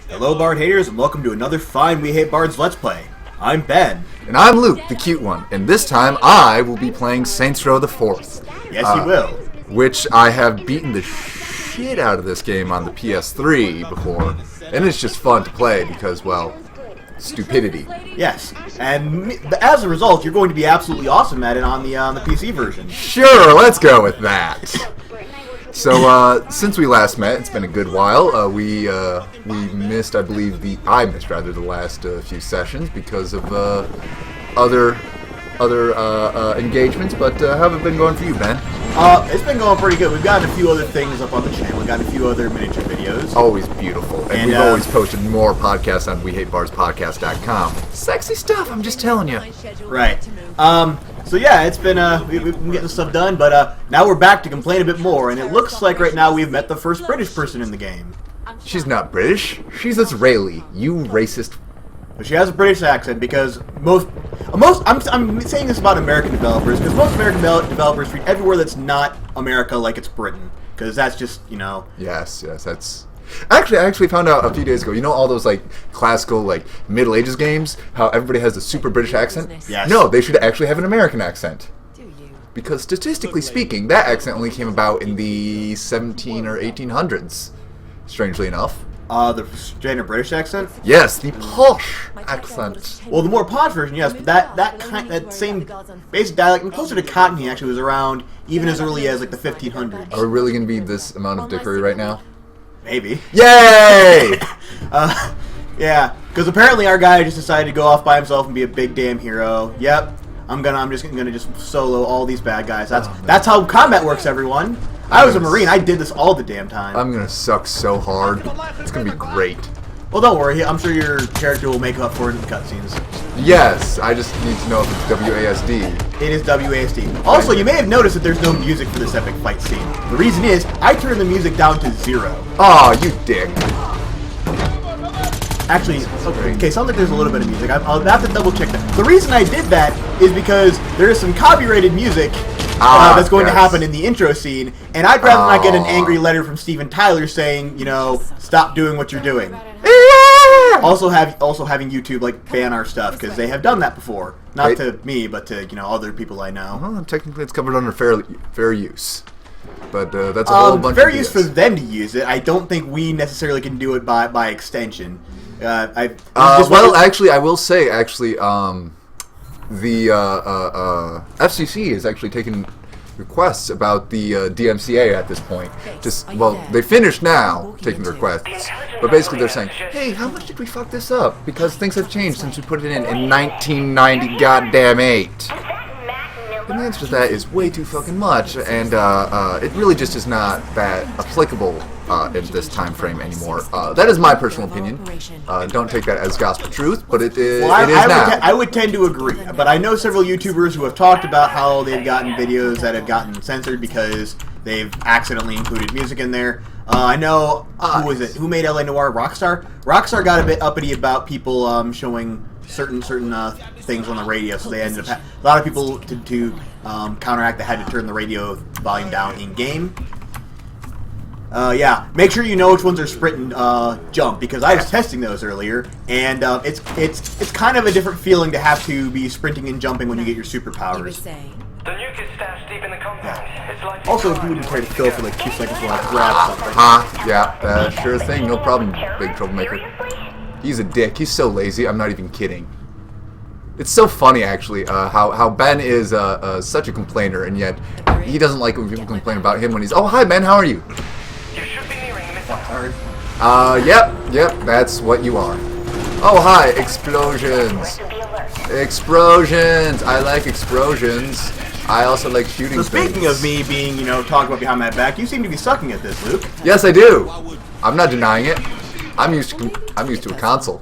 Hello Bard haters, and welcome to another fine We Hate Bards Let's Play. I'm Ben. And I'm Luke, the cute one, and this time I will be playing Saints Row the 4th. Yes, you will. Which I have beaten the shit out of this game on the PS3 before, and it's just fun to play because, well, stupidity. Yes, and as a result, you're going to be absolutely awesome at it on the PC version. Sure, let's go with that. So, since we last met, it's been a good while. We missed, I believe, I missed the last few sessions because of other engagements. But how have it been going for you, Ben? It's been going pretty good. We've gotten a few other things up on the channel. We've got a few other miniature videos. Always beautiful, and we've always posted more podcasts on WeHateBardsPodcast.com. Sexy stuff, I'm just telling you. Right. So yeah, it's been we've been getting stuff done, but now we're back to complain a bit more, and it looks like right now we've met the first British person in the game. She's not British. She's Israeli. You racist. But she has a British accent because I'm saying this about American developers because most American developers treat everywhere that's not America like it's Britain, because that's just, you know. Yes, that's. Actually, I actually found out a few days ago, you know all those, like, classical, like, Middle Ages games? How everybody has a super British accent? Yes. No, they should actually have an American accent. Because statistically speaking, that accent only came about in the 17 or 1800s, strangely enough. The standard British accent? Yes, the posh accent. Well, the more posh version, yes, but that same basic dialect, and closer to Cockney, actually, was around even as early as, like, the 1500s. Are we really going to be this amount of dickery right now? Maybe. Yay! Yeah, because apparently our guy just decided to go off by himself and be a big damn hero. Yep, I'm just gonna solo all these bad guys. That's how combat works, everyone. I was a Marine. I did this all the damn time. I'm gonna suck so hard. It's gonna be great. Well, don't worry. I'm sure your character will make up for it in the cutscenes. Yes, I just need to know if it's WASD. It is WASD. Also, you may have noticed that there's no music for this epic fight scene. The reason is, I turned the music down to 0. Aw, you dick. Actually, okay, sounds like there's a little bit of music. I'll have to double check that. The reason I did that is because there is some copyrighted music that's going to happen in the intro scene, and I'd rather not get an angry letter from Steven Tyler saying, you know, stop doing what you're doing. Also having YouTube like ban our stuff because they have done that before, not to me, but to other people I know. Well, technically, it's covered under fair use, but that's a whole bunch fair of use for them to use it. I don't think we necessarily can do it by extension. Actually, I will say, the FCC is actually taking requests about the DMCA at this point. They finished now taking the requests, but basically they're saying, hey, how much did we fuck this up? Because things have changed since we put it in 1990 goddamn 8. And the answer to that is way too fucking much, and it really just is not that applicable in this time frame anymore. That is my personal opinion. Don't take that as gospel truth, but it is now. I would tend to agree, but I know several YouTubers who have talked about how they've gotten videos that have gotten censored because they've accidentally included music in there. I know, who was it? Who made LA Noire? Rockstar? Rockstar got a bit uppity about people showing certain things on the radio, so they ended up a lot of people to counteract that had to turn the radio volume down in game. Yeah, make sure you know which ones are sprint and jump, because I was testing those earlier, and it's kind of a different feeling to have to be sprinting and jumping when you get your superpowers. The nuke is stashed deep in the compound. Yeah. It's like Also, if you wouldn't care to kill for like 2 seconds while I grab something. Yeah, sure thing, no problem, big troublemaker. He's a dick. He's so lazy. I'm not even kidding. It's so funny, actually, how Ben is such a complainer, and yet he doesn't like when people complain about him when he's, oh, hi, Ben, how are you? you should be nearing the missile. Yep, that's what you are. Oh, hi, explosions. Explosions. I like explosions. I also like shooting So speaking of me being, talking about behind my back, you seem to be sucking at this, Luke. Yes, I do. I'm not denying it. I'm used to a console,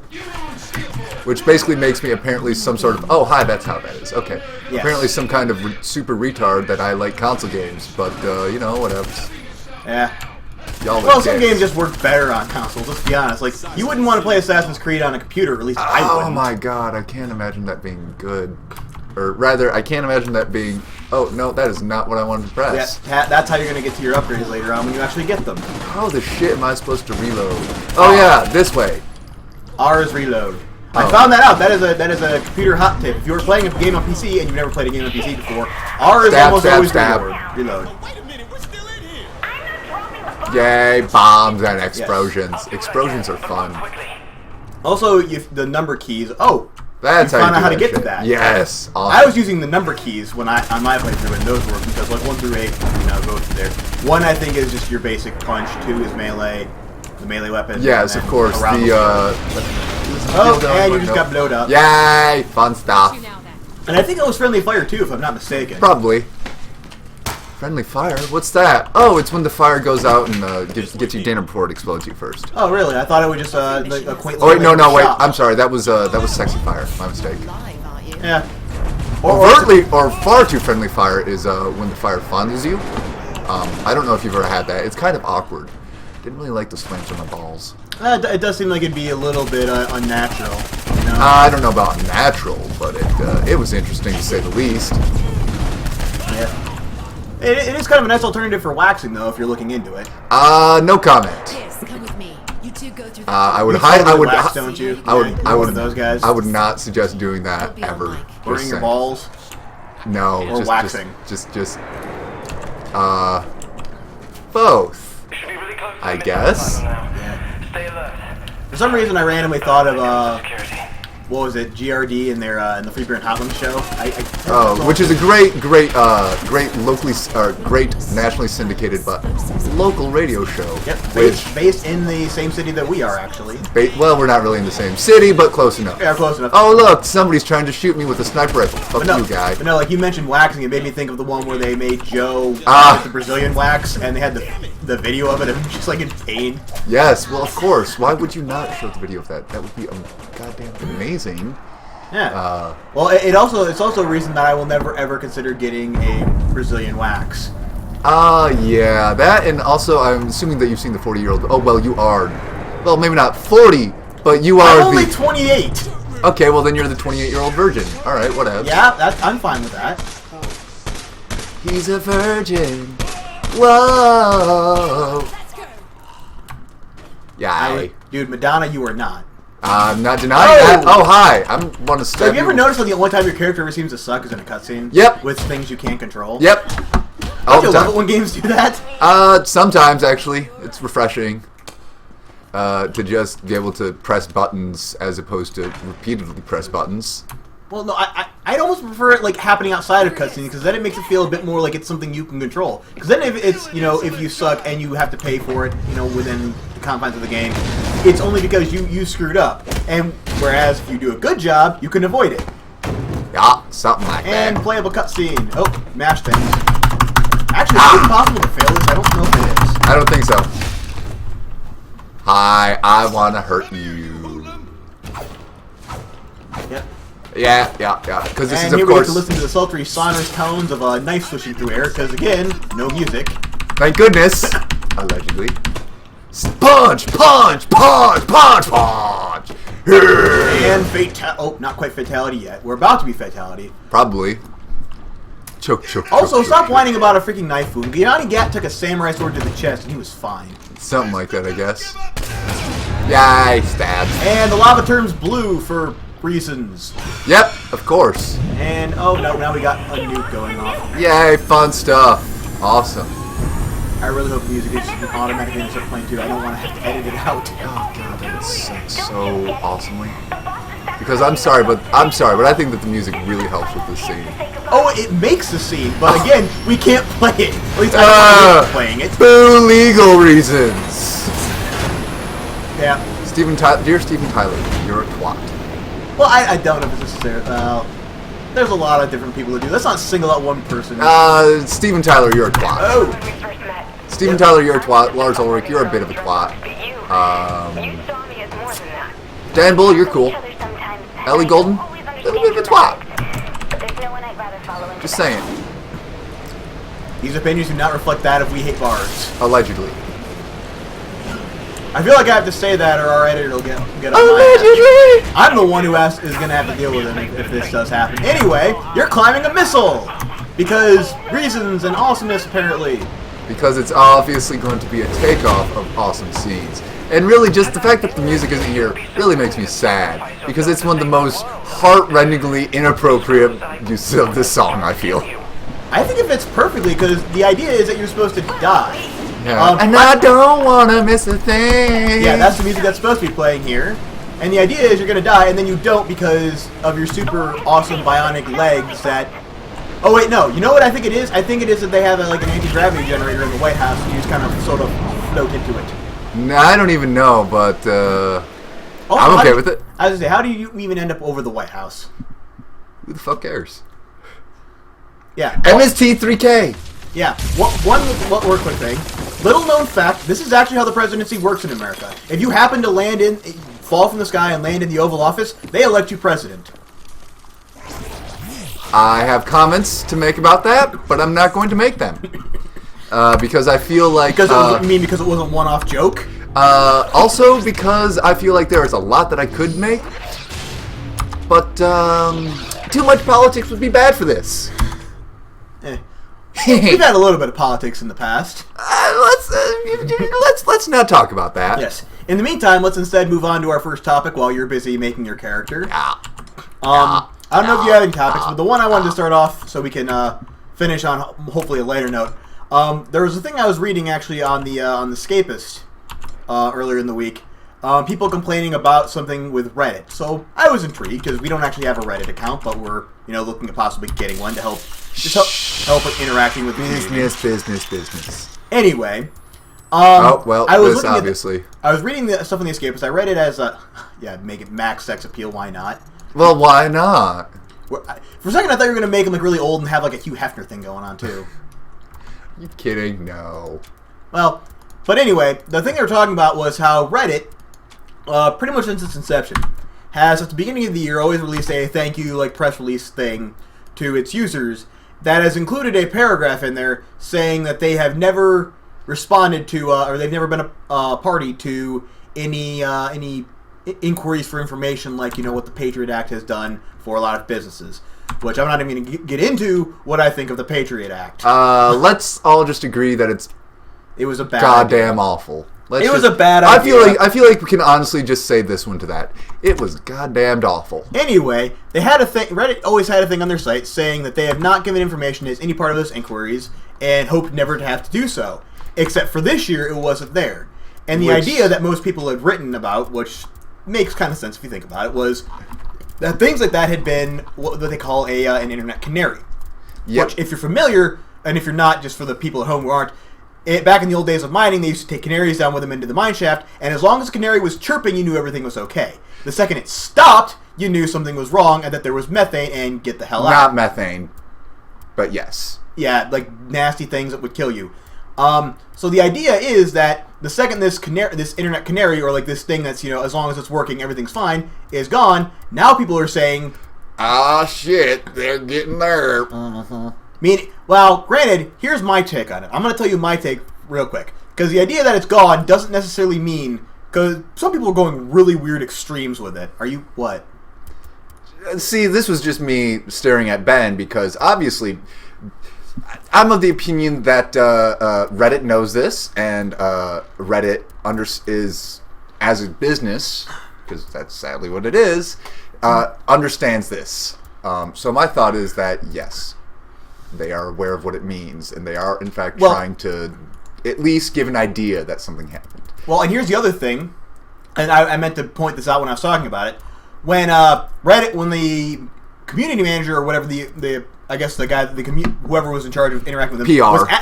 which basically makes me apparently some sort of, oh, hi, that's how that is. Okay. Yes. Apparently some kind of super retard that I like console games, but, whatever. Yeah. Well, some games just work better on consoles, let's be honest. Like, you wouldn't want to play Assassin's Creed on a computer, or at least I wouldn't. Oh my god, I can't imagine that being good. Or rather, I can't imagine that being... Oh, no, that is not what I wanted to press. Yeah, that's how you're going to get to your upgrades later on when you actually get them. How the shit am I supposed to reload? Oh, yeah, this way. R is reload. Oh. I found that out. That is a computer hot tip. If you were playing a game on PC and you've never played a game on PC before, R is almost always reload. Yay, bombs and explosions. Yes. Explosions are fun. Also, the number keys. Oh, that's you found out how to get to that. Yes, awesome. I was using the number keys when on my playthrough, and those work because like 1 through 8, go through there. 1 I think is just your basic punch. 2 is melee, the melee weapon. Yes, of course. And you just got blowed up. Yay, fun stuff. And I think it was friendly fire too, if I'm not mistaken. Probably. Friendly fire? What's that? Oh, it's when the fire goes out and gets you down before it explodes you first. Oh, really? I thought it was just like a quaint. Oh wait, no, wait. I'm sorry. That was sexy fire. My mistake. Yeah. Overtly or far too friendly fire is when the fire fondles you. I don't know if you've ever had that. It's kind of awkward. Didn't really like the slams on my balls. It does seem like it'd be a little bit unnatural. You know? I don't know about natural, but it was interesting to say the least. Yeah. It is kind of a nice alternative for waxing, though, if you're looking into it. No comment. Yes, come with me. You two go through the I would wax, don't you? I would one of those guys. I would not suggest doing that ever. Burning your balls. No, or waxing. Just both. I guess. Stay alert. For some reason, I randomly thought of what was it, GRD in their in the Free Beer and Hot Limb show? Which is a great locally great nationally syndicated but local radio show. Yep, based in the same city that we are actually. Well, we're not really in the same city, but close enough. Yeah, close enough. Oh look, somebody's trying to shoot me with a sniper rifle. Fuck you, guy. But no, like you mentioned waxing, it made me think of the one where they made Joe with the Brazilian wax, and they had the video of it, and just like in pain. Yes, well of course. Why would you not show the video of that? That would be goddamn amazing. Yeah. Well, it's also a reason that I will never ever consider getting a Brazilian wax. Yeah, that, and also I'm assuming that you've seen the 40-year-old. Oh well, you are. Well, maybe not 40, but you are. I'm only 28. Okay, well then you're the 28-year-old virgin. All right, whatever. Yeah, I'm fine with that. He's a virgin. Whoa. Yeah. Dude, Madonna, you are not. I'm not denying that. Oh, hi. I'm want to step. So have you ever noticed that the only time your character ever seems to suck is in a cutscene? Yep. With things you can't control? Yep. Don't you love it when games do that? Sometimes, actually. It's refreshing to just be able to press buttons as opposed to repeatedly press buttons. Well, no, I'd almost prefer it like happening outside of cutscenes because then it makes it feel a bit more like it's something you can control. Because then if it's, if you suck and you have to pay for it, within the confines of the game, it's only because you screwed up. And whereas if you do a good job, you can avoid it. Yeah, something like that. And playable cutscene. Oh, mash things. Actually, is it possible to fail this? I don't know if it is. I don't think so. Hi, I want to hurt you. Yep. Yeah. Because this is, of here course. We get to listen to the sultry, sonorous tones of a knife swishing through air. Because again, no music. Thank goodness. Allegedly. Punch! And not quite fatality yet. We're about to be fatality. Probably. Choke. Also, stop whining about a freaking knife wound. Gyanni Gat took a samurai sword to the chest and he was fine. Something like that, I guess. Yay, stabs. And the lava turns blue for reasons. Yep, of course. And, oh no, now we got a nuke going off. Yay, fun stuff. Awesome. I really hope the music is automatically going to start playing too. I don't want to have to edit it out. Oh god, that sucks so awesomely. Because I'm sorry, but I think that the music really helps with this scene. Oh, it makes the scene, but again, we can't play it. At least I'm not playing it. Boo, legal reasons. Yeah. Dear Steven Tyler, you're a twat. Well, I don't know if it's necessary. There's a lot of different people who do. Let's not single out one person. Steven Tyler, you're a twat. Oh. Steven Tyler, you're a twat. Lars Ulrich, you're a bit of a twat. Dan Bull, you're cool. Ellie Golden, a little bit of a twat. Just saying. These opinions do not reflect that if we hate bards. Allegedly. I feel like I have to say that, or our editor will get on my Allegedly! ass. I'm the one who is going to have to deal with him if this does happen. Anyway, you're climbing a missile! Because reasons and awesomeness, apparently. Because it's obviously going to be a takeoff of awesome scenes. And really, just the fact that the music isn't here really makes me sad. Because it's one of the most heart-rendingly inappropriate uses of this song, I feel. I think it fits perfectly, because the idea is that you're supposed to die. Yeah. And I don't want to miss a thing. Yeah, that's the music that's supposed to be playing here. And the idea is you're going to die, and then you don't because of your super awesome bionic legs that... Oh, wait, no. You know what I think it is? I think it is that they have like an anti-gravity generator in the White House, and you just kind of sort of float into it. Nah, I don't even know, but I'm okay with it. I was going to say, how do you even end up over the White House? Who the fuck cares? Yeah. MST3K! Yeah. One quick thing. Little known fact, this is actually how the presidency works in America. If you happen to fall from the sky and land in the Oval Office, they elect you president. I have comments to make about that, but I'm not going to make them. Because I feel like... Because it wasn't one-off joke? Also because I feel like there is a lot that I could make, but too much politics would be bad for this. We've had a little bit of politics in the past. Let's not talk about that. Yes. In the meantime, let's instead move on to our first topic while you're busy making your character. I don't know if you have any topics, but the one I wanted to start off so we can finish on hopefully a lighter note. There was a thing I was reading actually on the Escapist earlier in the week. People complaining about something with Reddit. So I was intrigued because we don't actually have a Reddit account, but we're looking at possibly getting one to help with interacting with the business. Anyway, oh well, I was this obviously. I was reading the stuff on the Escapist. I read it as make it max sex appeal. Why not? Well, why not? For a second, I thought you were gonna make him like really old and have like a Hugh Hefner thing going on too. You kidding? No. Well, but anyway, the thing they were talking about was how Reddit, pretty much since its inception, has at the beginning of the year always released a thank you like press release thing to its users that has included a paragraph in there saying that they have never responded to or they've never been a party to any inquiries for information like what the Patriot Act has done for a lot of businesses. Which I'm not even going to get into what I think of the Patriot Act. Let's all just agree that it was a bad goddamn idea. Awful. It was a bad idea. I feel like we can honestly just say this one to that. It was goddamned awful. Anyway, they had a thing. Reddit always had a thing on their site saying that they have not given information as any part of those inquiries and hope never to have to do so. Except for this year, it wasn't there. And the idea that most people had written about, which makes kind of sense if you think about it, was that things like that had been what they call an internet canary. Yep. Which, if you're familiar, and if you're not, just for the people at home who aren't, back in the old days of mining, they used to take canaries down with them into the mine shaft, and as long as the canary was chirping, you knew everything was okay. The second it stopped, you knew something was wrong and that there was methane, and get the hell out. Not methane, but yes. Yeah, like nasty things that would kill you. So the idea is that the second this internet canary, or like this thing that's, as long as it's working, everything's fine, is gone, now people are saying, ah, shit, they're getting there. Well, granted, here's my take on it. I'm going to tell you my take real quick. Because the idea that it's gone doesn't necessarily mean... Because some people are going really weird extremes with it. Are you... What? See, this was just me staring at Ben, because obviously... I'm of the opinion that Reddit knows this, and Reddit is, as a business, because that's sadly what it is, understands this. So my thought is that, yes, they are aware of what it means, and they are, in fact, trying to at least give an idea that something happened. Well, and here's the other thing, and I meant to point this out when I was talking about it. When Reddit, when the community manager or whatever I guess the guy, whoever was in charge of interacting with him,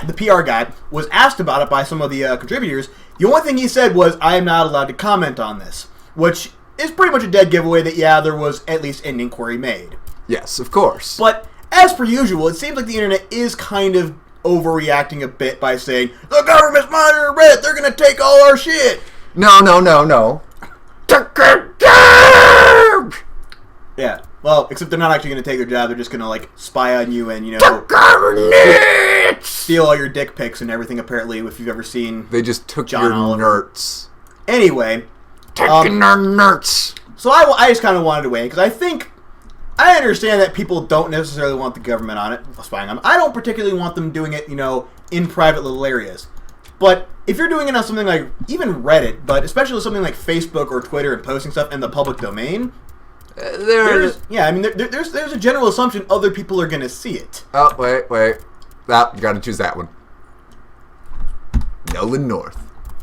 the PR guy, was asked about it by some of the contributors. The only thing he said was, "I am not allowed to comment on this," which is pretty much a dead giveaway that there was at least an inquiry made. Yes, of course. But as per usual, it seems like the internet is kind of overreacting a bit by saying the government's monitoring Reddit. They're gonna take all our shit. No. Yeah. Well, except they're not actually going to take their job. They're just going to, like, spy on you and, steal all your dick pics and everything, apparently, if you've ever seen They just took John your Oliver. nerds. Anyway, Taking our nerds. so I just kind of wanted to weigh because I understand that people don't necessarily want the government on it, spying on them. I don't particularly want them doing it, in private little areas. But if you're doing it on something like even Reddit, but especially something like Facebook or Twitter and posting stuff in the public domain, there's a general assumption other people are going to see it. Oh, wait. You gotta choose that one. Nolan North.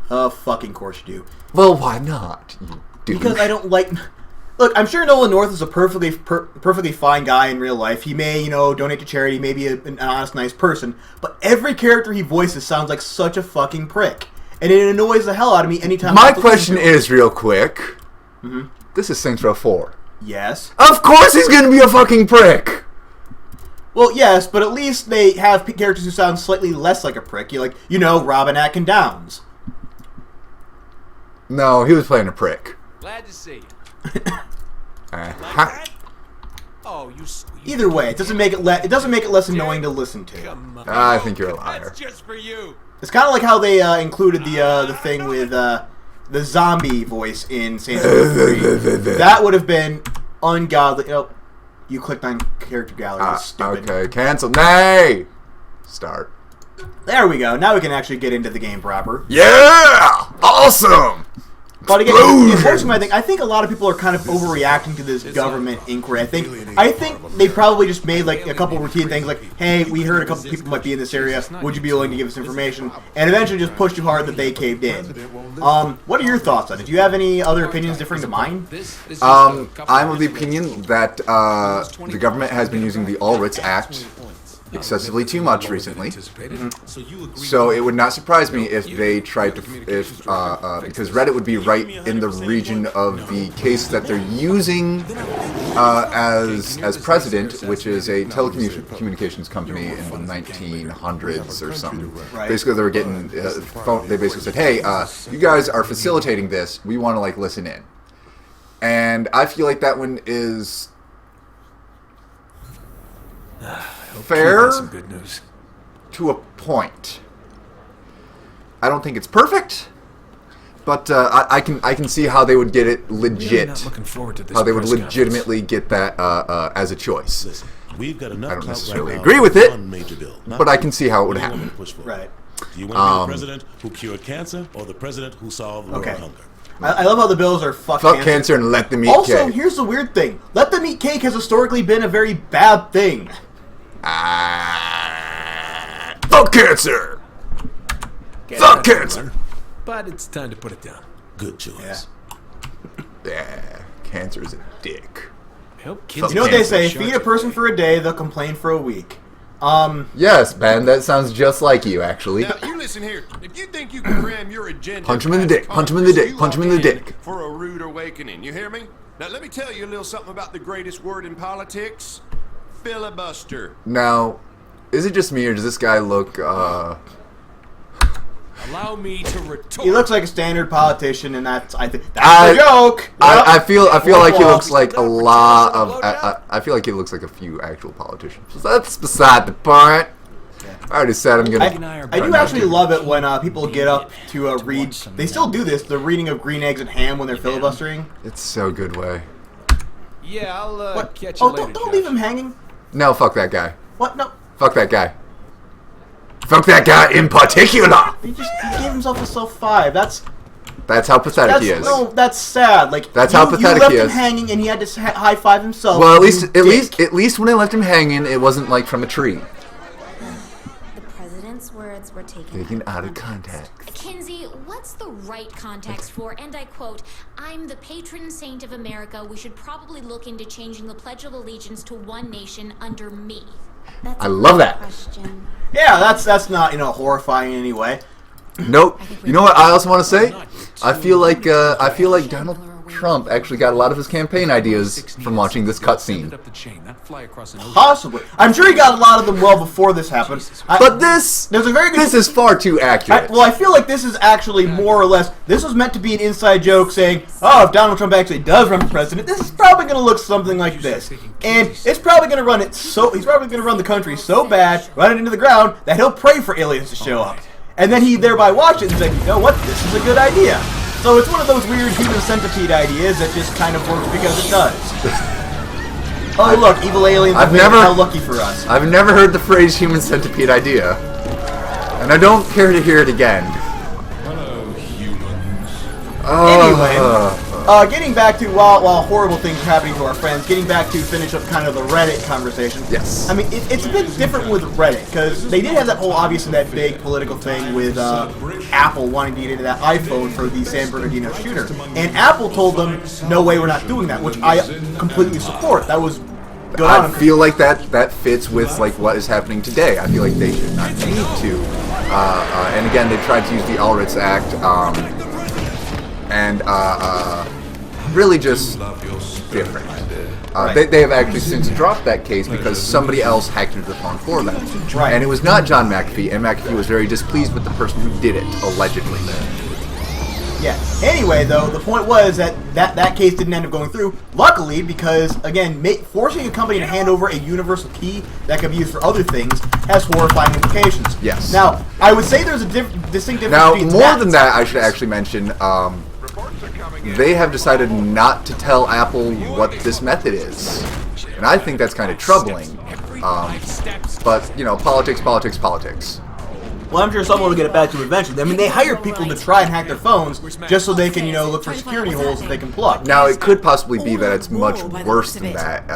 Fucking course you do. Well, why not? You douche. Because I don't like... Look, I'm sure Nolan North is a perfectly fine guy in real life. He may, donate to charity, may be an honest, nice person. But every character he voices sounds like such a fucking prick. And it annoys the hell out of me anytime... My question is, real quick. This is Saints Row 4. Yes. Of course he's gonna be a fucking prick! Well, yes, but at least they have characters who sound slightly less like a prick. Robin Atkin Downs. No, he was playing a prick. Glad to see you. Oh, you. Either way, it doesn't make it less annoying to listen to. I think you're a liar. That's just for you. It's kind of like how they included the thing with the zombie voice in Saints Row 3. That would have been ungodly. Oh, you clicked on character gallery. Stupid. Okay, cancel. Nay! Start. There we go. Now we can actually get into the game proper. Yeah! Awesome! But again, unfortunately, I think a lot of people are kind of overreacting to this government inquiry. I think they probably just made like a couple routine things like, hey, we heard a couple people might be in this area. Would you be willing to give us information? And eventually just pushed too hard that they caved in. What are your thoughts on it? Do you have any other opinions differing to mine? I'm of the opinion that the government has been using the All Writs Act excessively too much recently. So it would not surprise me if they tried to, because Reddit would be right in the region of the case that they're using as precedent, which is a telecommunications company in the 1900s or something. Right. Basically, they were getting they basically said, "Hey, you guys are facilitating this. We want to listen in," and I feel like that one is fair Some good news. to a point. I don't think it's perfect, but I can see how they would get it legit. Not looking forward to this How they would press legitimately get that as a choice. Listen, we've got enough I don't clout necessarily right now agree with for it, one major bill. Not but I one. can see how it would What do you want me happen. to push for? Right. Do you want to be the president who cured cancer or the president who solved world Okay. hunger? I love how the bills are Fuck cancer and let them eat Also, cake. here's the weird thing. Let them eat cake has historically been a very bad thing. Fuck cancer! Fuck cancer! But it's time to put it down. Good choice. Yeah, cancer is a dick. I hope kids You know what they say? can't Feed a person for a day, they'll complain for a week. Yes, Ben, that sounds just like you, actually. Now, you listen here. If you think you can cram your agenda... Punch him in the dick, punch him in the dick, you punch him in walk the dick. For a rude awakening, you hear me? Now, let me tell you a little something about the greatest word in politics. Filibuster. Now, is it just me, or does this guy look, Allow me to retort. He looks like a standard politician, and that's the joke. I feel like he Well, looks like a lot of. I feel like he looks like a few actual politicians. So that's beside the point. I already said I'm gonna. I do actually love it when people get up to read. They still do this. The reading of Green Eggs and Ham when they're filibustering. It's so good way. Yeah, I'll What? catch you Oh, later. don't leave him hanging. No, fuck that guy. What? No. Fuck that guy. Fuck that guy in particular. He gave himself a self 5. That's how pathetic he is. No, that's sad. Like That's how pathetic you left he him is. hanging, and he had to high five himself. Well, you dick. at least when I left him hanging, it wasn't like from a tree. The president's words were Taken out of context. Kinsey, what's the right context for, and I quote, I'm the patron saint of America. We should probably look into changing the Pledge of Allegiance to one nation under me. I love that. Question. Yeah, that's not horrifying in any way. Nope. You know what I also want to say? I feel like Donald Trump actually got a lot of his campaign ideas from watching this cutscene. Possibly. I'm sure he got a lot of them well before this happened. But there's a very good. This is far too accurate. I feel like this is actually more or less. This was meant to be an inside joke saying, "Oh, if Donald Trump actually does run for president, this is probably going to look something like this, and it's probably going to run it so he's probably going to run the country so bad, run it into the ground that he'll pray for aliens to show up, and then he thereby watch it and say, you know what, this is a good idea." So it's one of those weird human centipede ideas that just kind of works because it does. Oh, look, evil aliens are how lucky for us. I've never heard the phrase human centipede idea. And I don't care to hear it again. Hello, humans. Anyway, getting back to, while horrible things are happening to our friends, getting back to finish up kind of the Reddit conversation. Yes. I mean, it's a bit different with Reddit, because they did have that whole, obviously, that big political thing with Apple wanting to get into that iPhone for the San Bernardino shooter. And Apple told them, no way, we're not doing that, which I completely support. That was good on them. I feel like that fits with like what is happening today. I feel like they should not need to. And again, they tried to use the All Writs Act, and really just different. They have actually since dropped that case because somebody else hacked into the phone for them. Right. And it was not John McAfee, and McAfee was very displeased with the person who did it, allegedly. Yeah. Anyway, though, the point was that case didn't end up going through. Luckily, because, again, forcing a company to hand over a universal key that can be used for other things has horrifying implications. Yes. Now, I would say there's a distinct difference Now, between more than that, I should actually mention, they have decided not to tell Apple what this method is. And I think that's kind of troubling. But, you know, politics. Well, I'm sure someone will get it back to eventually. I mean, they hire people to try and hack their phones just so they can, you know, look for security holes that they can plug. Now, it could possibly be that it's much worse than that,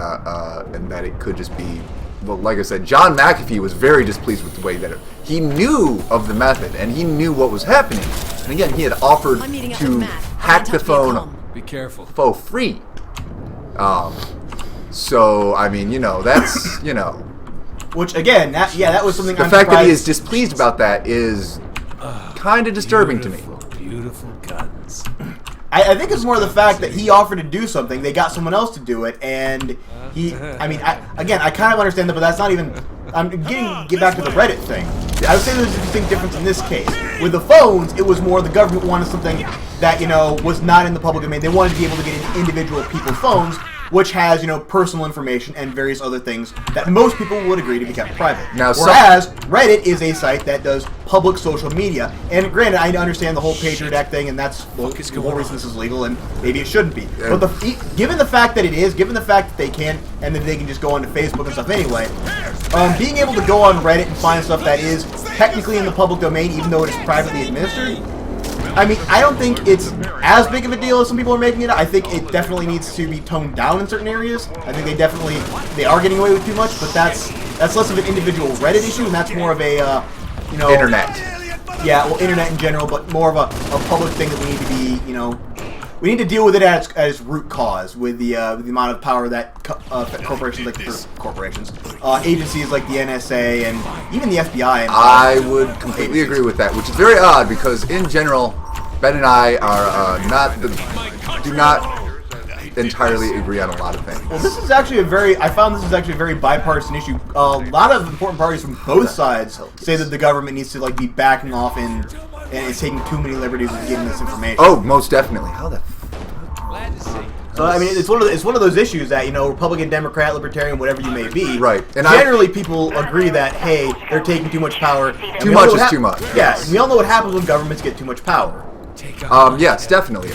and that it could just be, well, like I said, John McAfee was very displeased with the way that he knew of the method, and he knew what was happening. And again, he had offered to hack the phone Be careful. for free. So, I mean, you know, that's, you know. Which, again, that was something The I'm fact that he surprised- is displeased about that is kind of disturbing to me. Beautiful guns. I think it's more the fact that he offered to do something, they got someone else to do it, and I mean, I kind of understand that, but that's not even, get back to the Reddit thing. I would say there's a distinct difference in this case. With the phones, it was more the government wanted something that, you know, was not in the public domain. They wanted to be able to get into individual people's phones, which has, you know, personal information and various other things that most people would agree to be kept private. Now, whereas Reddit is a site that does public social media. And granted, I understand the whole Patriot Act thing, and that's the whole reason this is legal, and maybe it shouldn't be. But given the fact that it is, given the fact that they can, and that they can just go onto Facebook and stuff anyway, being able to go on Reddit and find stuff that is technically in the public domain, even though it is privately administered, I mean, I don't think it's as big of a deal as some people are making it. I think it definitely needs to be toned down in certain areas. I think they are getting away with too much, but that's less of an individual Reddit issue, and that's more of a, you know... Internet. Yeah, well, internet in general, but more of a public thing that we need to be, you know... We need to deal with it at its root cause, with the amount of power that corporations, agencies like the NSA and even the FBI. And I would completely agree with that, which is very odd because in general, Ben and I are do not entirely agree on a lot of things. Well, this is actually I found this is actually a very bipartisan issue. A lot of important parties from both sides say that the government needs to like be backing off and is taking too many liberties with giving this information. Oh, most definitely. How the Glad to see. So I mean, it's one of those issues that, you know, Republican, Democrat, Libertarian, whatever you may be. Right. And generally, people agree that, hey, they're taking too much power. Too much is too much. Yeah, we all know what happens when governments get too much power. Yes, definitely.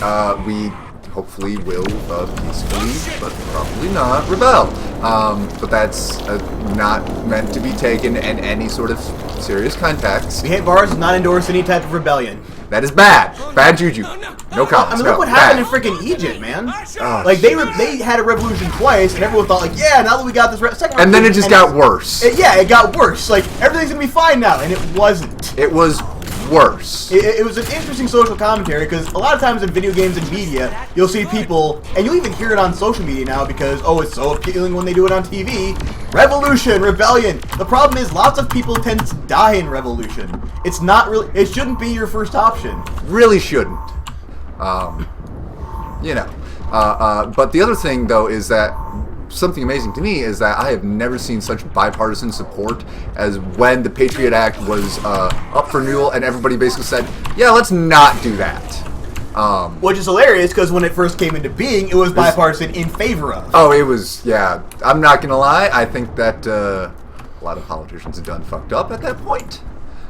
We hopefully will peacefully, but probably not, rebel. But that's not meant to be taken in any sort of serious context. We hate bars does not endorse any type of rebellion. That is bad. Bad juju. No comments. I mean, look what happened in freaking Egypt, man. Like, they had a revolution twice, and everyone thought, like, yeah, now that we got this second revolution. And then it just got worse. It got worse. Like, everything's going to be fine now, and it wasn't. It was worse. It was an interesting social commentary, because a lot of times in video games and media, you'll see people, and you'll even hear it on social media now, because, oh, it's so appealing when they do it on TV. Revolution, rebellion. The problem is, lots of people tend to die in revolution. It's not really, it shouldn't be your first option. Really shouldn't. You know. But the other thing, though, is that something amazing to me is that I have never seen such bipartisan support as when the Patriot Act was up for renewal and everybody basically said, yeah, let's not do that. Which is hilarious because when it first came into being, it was bipartisan in favor of. Oh, it was, yeah. I'm not going to lie. I think that a lot of politicians have done fucked up at that point.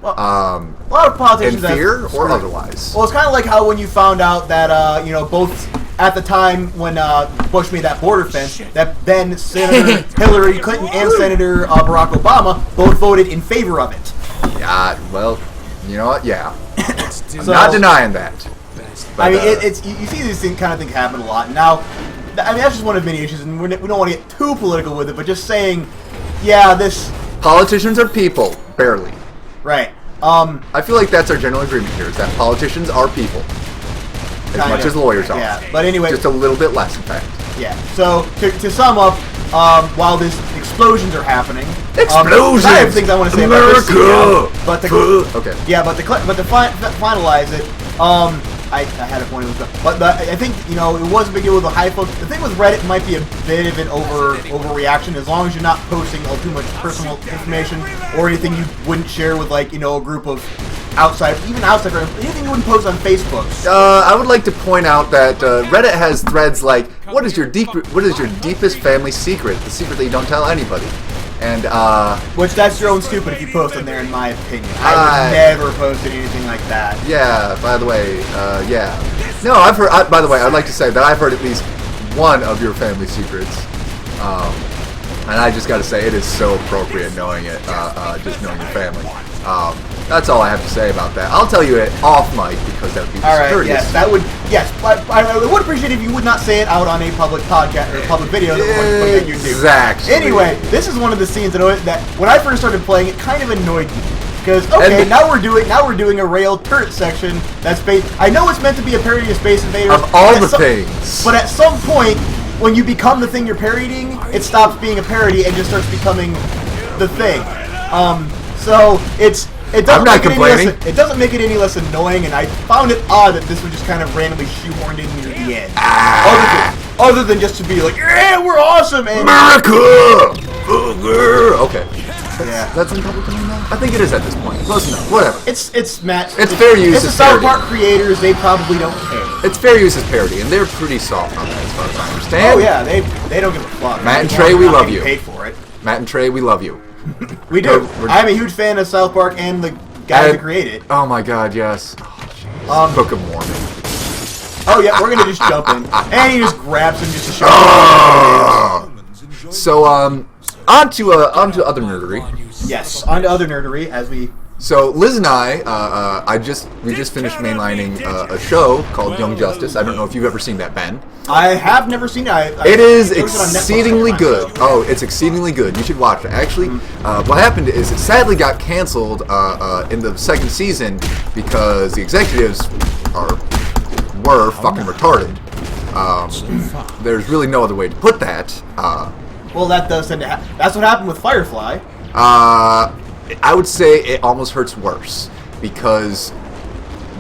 Well, a lot of politicians in fear have or otherwise. Well, it's kind of like how when you found out that both at the time when Bush made that border fence, that then Senator Hillary Clinton and Senator Barack Obama both voted in favor of it. Yeah, well, you know what? Yeah, I'm So- not denying that. But, I mean, it's you see these kind of things happen a lot. Now, I mean, that's just one of many issues, and we don't want to get too political with it, but just saying, yeah, this... politicians are people, barely. Right. I feel like that's our general agreement here, is that politicians are people. As Kind much of. as lawyers are. Yeah, but anyway... Just a little bit less, in fact. Yeah. So, to sum up, while these explosions are happening... Explosions! I have things I want to say about this. America! But Okay. Yeah, but to finalize it, I had a point of this, but I think it was a big deal with the high folks. The thing with Reddit might be a bit of an overreaction, as long as you're not posting too much personal information or anything you wouldn't share with a group of anything you wouldn't post on Facebook. I would like to point out that Reddit has threads like, what is your deepest family secret? The secret that you don't tell anybody. And Which that's your own stupid if you post on there, in my opinion. I would never posted anything like that. yeah, by the way, yeah. No, I've heard. By the way, I'd like to say that I've heard at least one of your family secrets, and I just got to say it is so appropriate knowing it, just knowing your family. That's all I have to say about that. I'll tell you it off mic because that would be All right, courteous. yes, that would, yes. I would appreciate if you would not say it out on a public podcast or public video that we're putting on YouTube. Exactly. Anyway, this is one of the scenes that when I first started playing, it kind of annoyed me because now we're doing a rail turret section that's based. I know it's meant to be a parody of Space Invaders Of all but the things. but at some point, when you become the thing you're parodying, it stops being a parody and just starts becoming the thing. So it doesn't I'm not make it any complaining. it doesn't make it any less annoying, and I found it odd that this was just kind of randomly shoehorned in near the end. Other than just to be like, yeah, we're awesome, and America! Okay. yeah. That's in public domain now? I think it is at this point. Close enough. Whatever. It's Matt. It's fair use It's the as South parody. Park creators. They probably don't care. It's fair use as parody, and they're pretty soft on that as far as I understand. Oh yeah, they don't give a fuck. Matt and As long Trey, as we they're not love getting you. Paid for it. Matt and Trey, we love you. We do. We're- I'm a huge fan of South Park and the guys And- that create it. Oh my god, yes. Oh, Book of Mormon. Oh yeah, we're gonna just jump in, and he just grabs him just to show. So, on to other nerdery. Yes, on to other nerdery as we. So Liz and I we just finished mainlining a show called Young Justice. I don't know if you've ever seen that, Ben. I have never seen it. It is it was on Netflix exceedingly sometime. good. Oh, it's exceedingly good. You should watch it. Actually, what happened is it sadly got canceled in the second season because the executives were fucking retarded. There's really no other way to put that. Well, that does tend to happen. That's what happened with Firefly. I would say it almost hurts worse because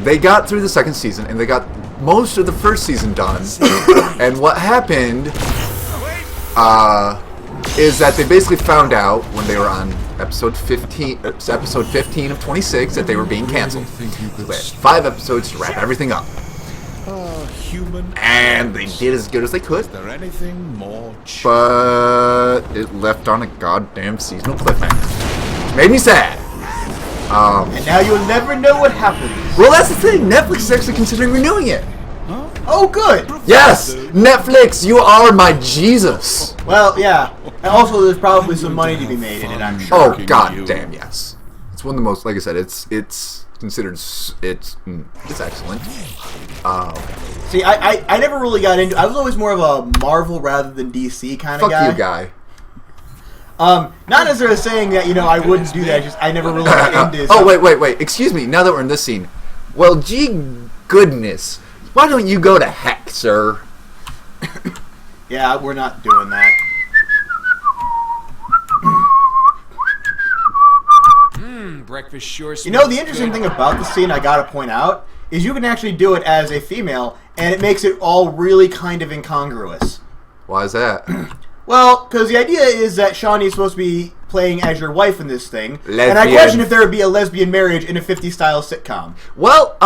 they got through the second season and they got most of the first season done. And what happened is that they basically found out when they were on episode 15 of 26 that they were being canceled. They had 5 episodes to wrap everything up. And they did as good as they could. there anything more But it left on a goddamn seasonal cliffhanger. Made me sad. And now you'll never know what happened. Well, that's the thing. Netflix is actually considering renewing it. Oh, good. Yes, Netflix, you are my Jesus. Well, yeah. And also, there's probably some money to be made in it, I'm sure. Oh, goddamn, yes. It's one of the most. Like I said, it's considered. It's excellent. See, I never really got into. I was always more of a Marvel rather than DC kind of Fuck guy. you, guy. Not necessarily saying that I wouldn't do that. Just I never really got into. Oh, wait. Excuse me. Now that we're in this scene, well, gee goodness, why don't you go to heck, sir? Yeah, we're not doing that. Breakfast sure The interesting thing about the scene I gotta point out is you can actually do it as a female, and it makes it all really kind of incongruous. Why is that? Well, because the idea is that Shawnee is supposed to be playing as your wife in this thing, and I Lesbian. question if there would be a lesbian marriage in a 50s style sitcom. Well,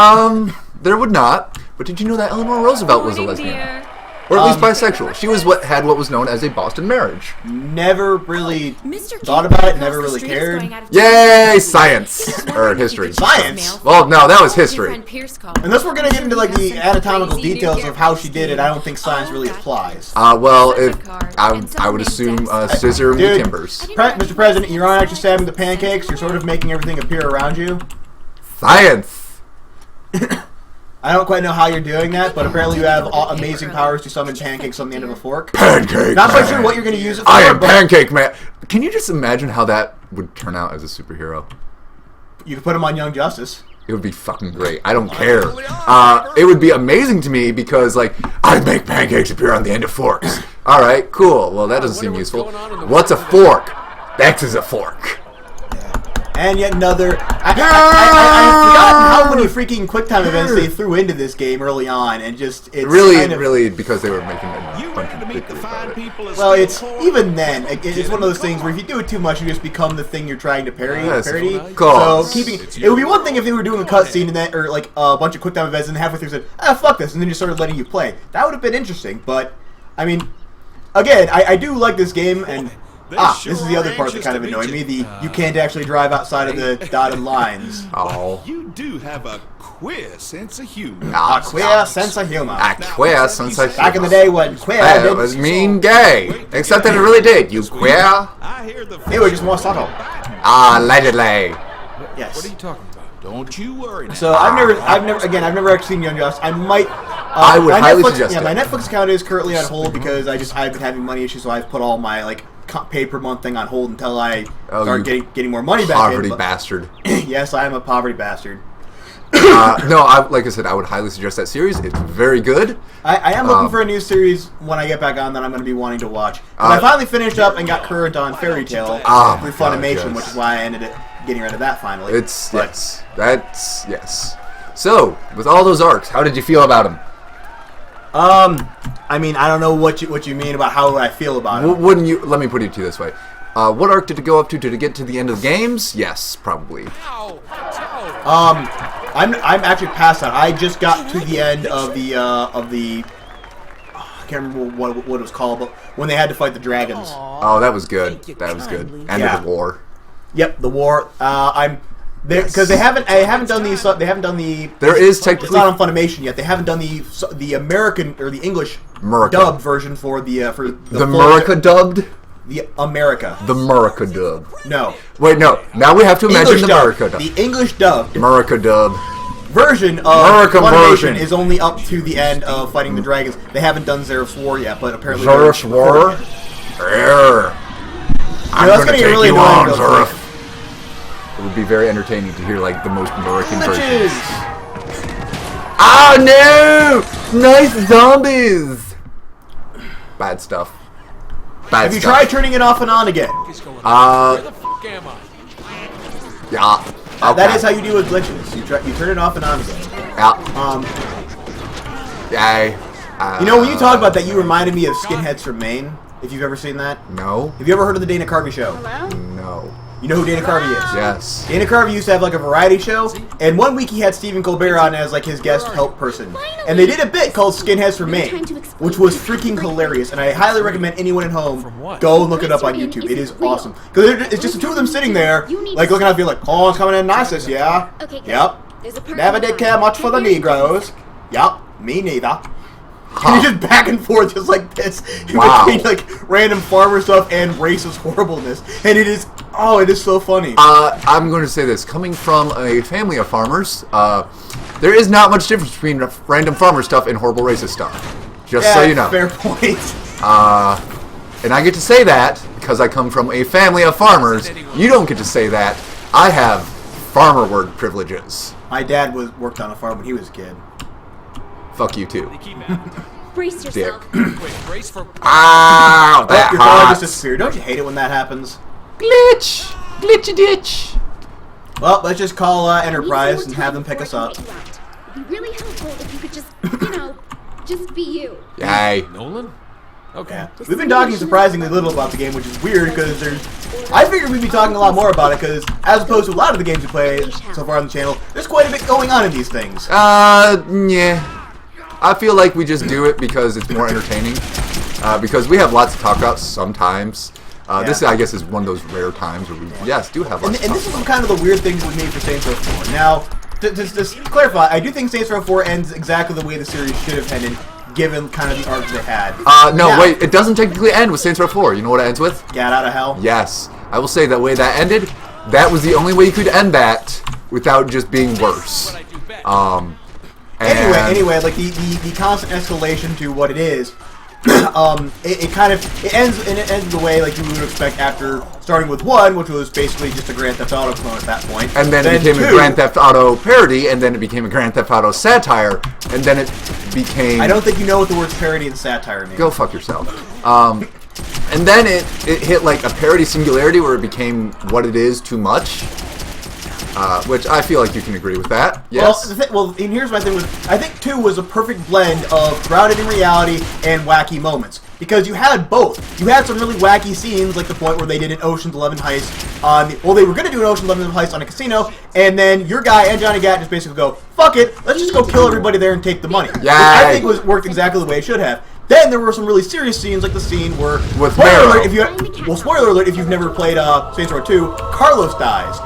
there would not. But did you know that Eleanor Roosevelt was a lesbian? Or at least bisexual. She was had what was known as a Boston marriage. Never really Mr. thought about it, never really cared. Yay, science! Or history. Science? Well, no, that was history. Unless we're gonna get into like the anatomical details of how she did it, I don't think science really applies. Well, if I would assume scissor and Dude, timbers. Mr. President, you're not actually stabbing the pancakes. You're sort of making everything appear around you. Science! I don't quite know how you're doing that, but apparently you have amazing powers to summon pancakes on the end of a fork. Pancake Not quite Man. sure what you're going to use it for. I am but Pancake Man. Can you just imagine how that would turn out as a superhero? you can put him on Young Justice. It would be fucking great. I don't care. It would be amazing to me because, like, I make pancakes appear on the end of forks. All right, cool. Well, that doesn't seem useful. What's a fork? X is a fork. And yet another. I've forgotten how many freaking QuickTime events they threw into this game early on, and just it's Really, kind of, really, because they were making a You bunch ready of to meet the victory fine about it. people of Well, it's Singapore? even then. It's one of those things where if you do it too much, you just become the thing you're trying to parody. Yes, So keeping it would be one thing if they were doing a cutscene and that, or like a bunch of QuickTime events, and halfway through said, fuck this," and then just started letting you play. That would have been interesting. But I mean, again, I do like this game, and this is the other part that kind of annoyed me. You can't actually drive outside of the dotted lines. Oh. You do have a queer sense of humor. A queer sense of humor. A queer sense of humor. Back in the day when queer That didn't was mean gay. Except that it really did. You queer? I hear the they were just more subtle. Allegedly. Yes. What are you talking about? Don't you worry now. So I've never actually seen Young Justice. I might. I would my highly Netflix, suggest yeah, it. my Netflix account is currently on hold because I've been having money issues, so I've put all my like pay per month thing on hold until I start getting more money back. Poverty in. bastard. Yes, I am a poverty bastard. No, like I said, I would highly suggest that series. It's very good. I am looking for a new series when I get back on that I'm going to be wanting to watch. I finally finished up and got current on Fairy Tail through Funimation, yes. which is why I ended up getting rid of that finally. Yes. So, with all those arcs, how did you feel about them? I mean, I don't know what you mean about how I feel about it. Wouldn't you? Let me put it to you this way. What arc did it go up to? Did it get to the end of the games? Yes, probably. I'm actually past that. I just got to the end of the I can't remember what it was called, but when they had to fight the dragons. Oh, that was good. That was good. End of the war. Yep, the war. I'm because I haven't done these. They haven't done the. There is It's technically not on Funimation yet. They haven't done the American or the English Murica. dubbed version for the the full- Murica dubbed. The America. The Murica dub. No. Wait, no. Now we have to imagine English the dubbed. Murica dub. The English dubbed Murica dub. version of American Funimation version. is only up to the end of fighting the dragons. They haven't done Zeref's War yet, but apparently. Zeref's War. Err. I'm that's gonna gonna get take really you annoying on, real Zeref. quick. It would be very entertaining to hear like the most American versions. Glitches. Oh no! Nice zombies! Bad stuff. Bad Have you stuff. tried turning it off and on again? Where the fuck am I? Yeah. Okay. That is how you deal with glitches. You turn it off and on again. Yeah. Yay. You know, when you talk about that, you reminded me of Skinheads from Maine. If you've ever seen that. No. Have you ever heard of the Dana Carvey show? No. You know who Dana Carvey is? Yes. Dana Carvey used to have like a variety show, and one week he had Stephen Colbert on as like his guest help person. And they did a bit called Skinheads from Maine, which was freaking hilarious, and I highly recommend anyone at home go and look it up on YouTube. It is awesome. Because it's just the two of them sitting there, like looking at you like, oh, it's coming in nicest, yeah? Yep. Never did care much for the Negroes. Yep. Me neither. And he's just back and forth just like this Wow. between like random farmer stuff and racist horribleness. And it is so funny. I'm going to say this. Coming from a family of farmers, there is not much difference between random farmer stuff and horrible racist stuff. Just so you know. Fair point. And I get to say that because I come from a family of farmers. You don't get to say that. I have farmer word privileges. My dad worked on a farm when he was a kid. Fuck you too. Brace yourself. Wait, brace for... Ow! That Your father just hurts. disappeared. Don't you hate it when that happens? Glitch! Glitchy ditch! Well, let's just call Enterprise and have them pick us up. It'd be really helpful if you could just, just be you. Yay. Nolan? Okay. Yeah. We've been talking surprisingly little about the game, which is weird because I figured we'd be talking a lot more about it because, as opposed to a lot of the games we play so far on the channel, there's quite a bit going on in these things. Yeah. I feel like we just do it because it's more entertaining. Because we have lots to talk about sometimes. This, I guess, is one of those rare times where we, do have lots to talk And this is kind of the weird things with me for Saints Row 4. Now, to clarify, I do think Saints Row 4 ends exactly the way the series should have ended, given kind of the arc they had. No, wait, it doesn't technically end with Saints Row 4. You know what it ends with? Get out of hell? Yes. I will say that way that ended, that was the only way you could end that without just being worse. Anyway, like the constant escalation to what it is, it ends the way like you would expect after starting with 1, which was basically just a Grand Theft Auto clone at that point. And then it became 2, a Grand Theft Auto parody, and then it became a Grand Theft Auto satire, and then it became... I don't think you know what the words parody and satire mean. Go fuck yourself. And then it hit like a parody singularity where it became what it is too much. Which I feel like you can agree with that. Yes. And here's my thing with... I think 2 was a perfect blend of grounded in reality and wacky moments. Because you had both. You had some really wacky scenes, like the point where they did an Ocean's 11 heist on... they were going to do an Ocean's 11 heist on a casino, and then your guy and Johnny Gat just basically go, fuck it, let's just go kill everybody there and take the money. Yeah. Which I think worked exactly the way it should have. Then there were some really serious scenes, like the scene where... spoiler alert, if you've never played Saints Row 2, Carlos dies.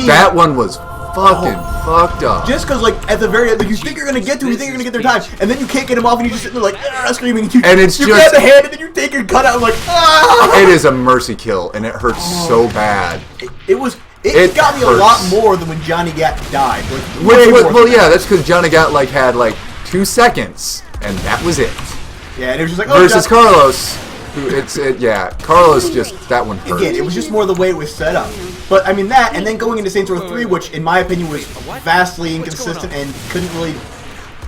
That one was fucking fucked up. Just because, like, at the very end, like, you think you're going to get to him, you think you're going to get their time, and then you can't get him off, and you just sit there, like, screaming, and you grab the hand, and then you take your gun out, and like, It is a mercy kill, and it hurts so bad. It got me a lot more than when Johnny Gat died. That's because Johnny Gat, like, had, like, 2 seconds, and that was it. Yeah, and it was just like, versus Carlos, Carlos just, that one hurt. Again, it was just more the way it was set up. But, I mean, that, and then going into Saints Row 3, which, in my opinion, was vastly inconsistent and couldn't really...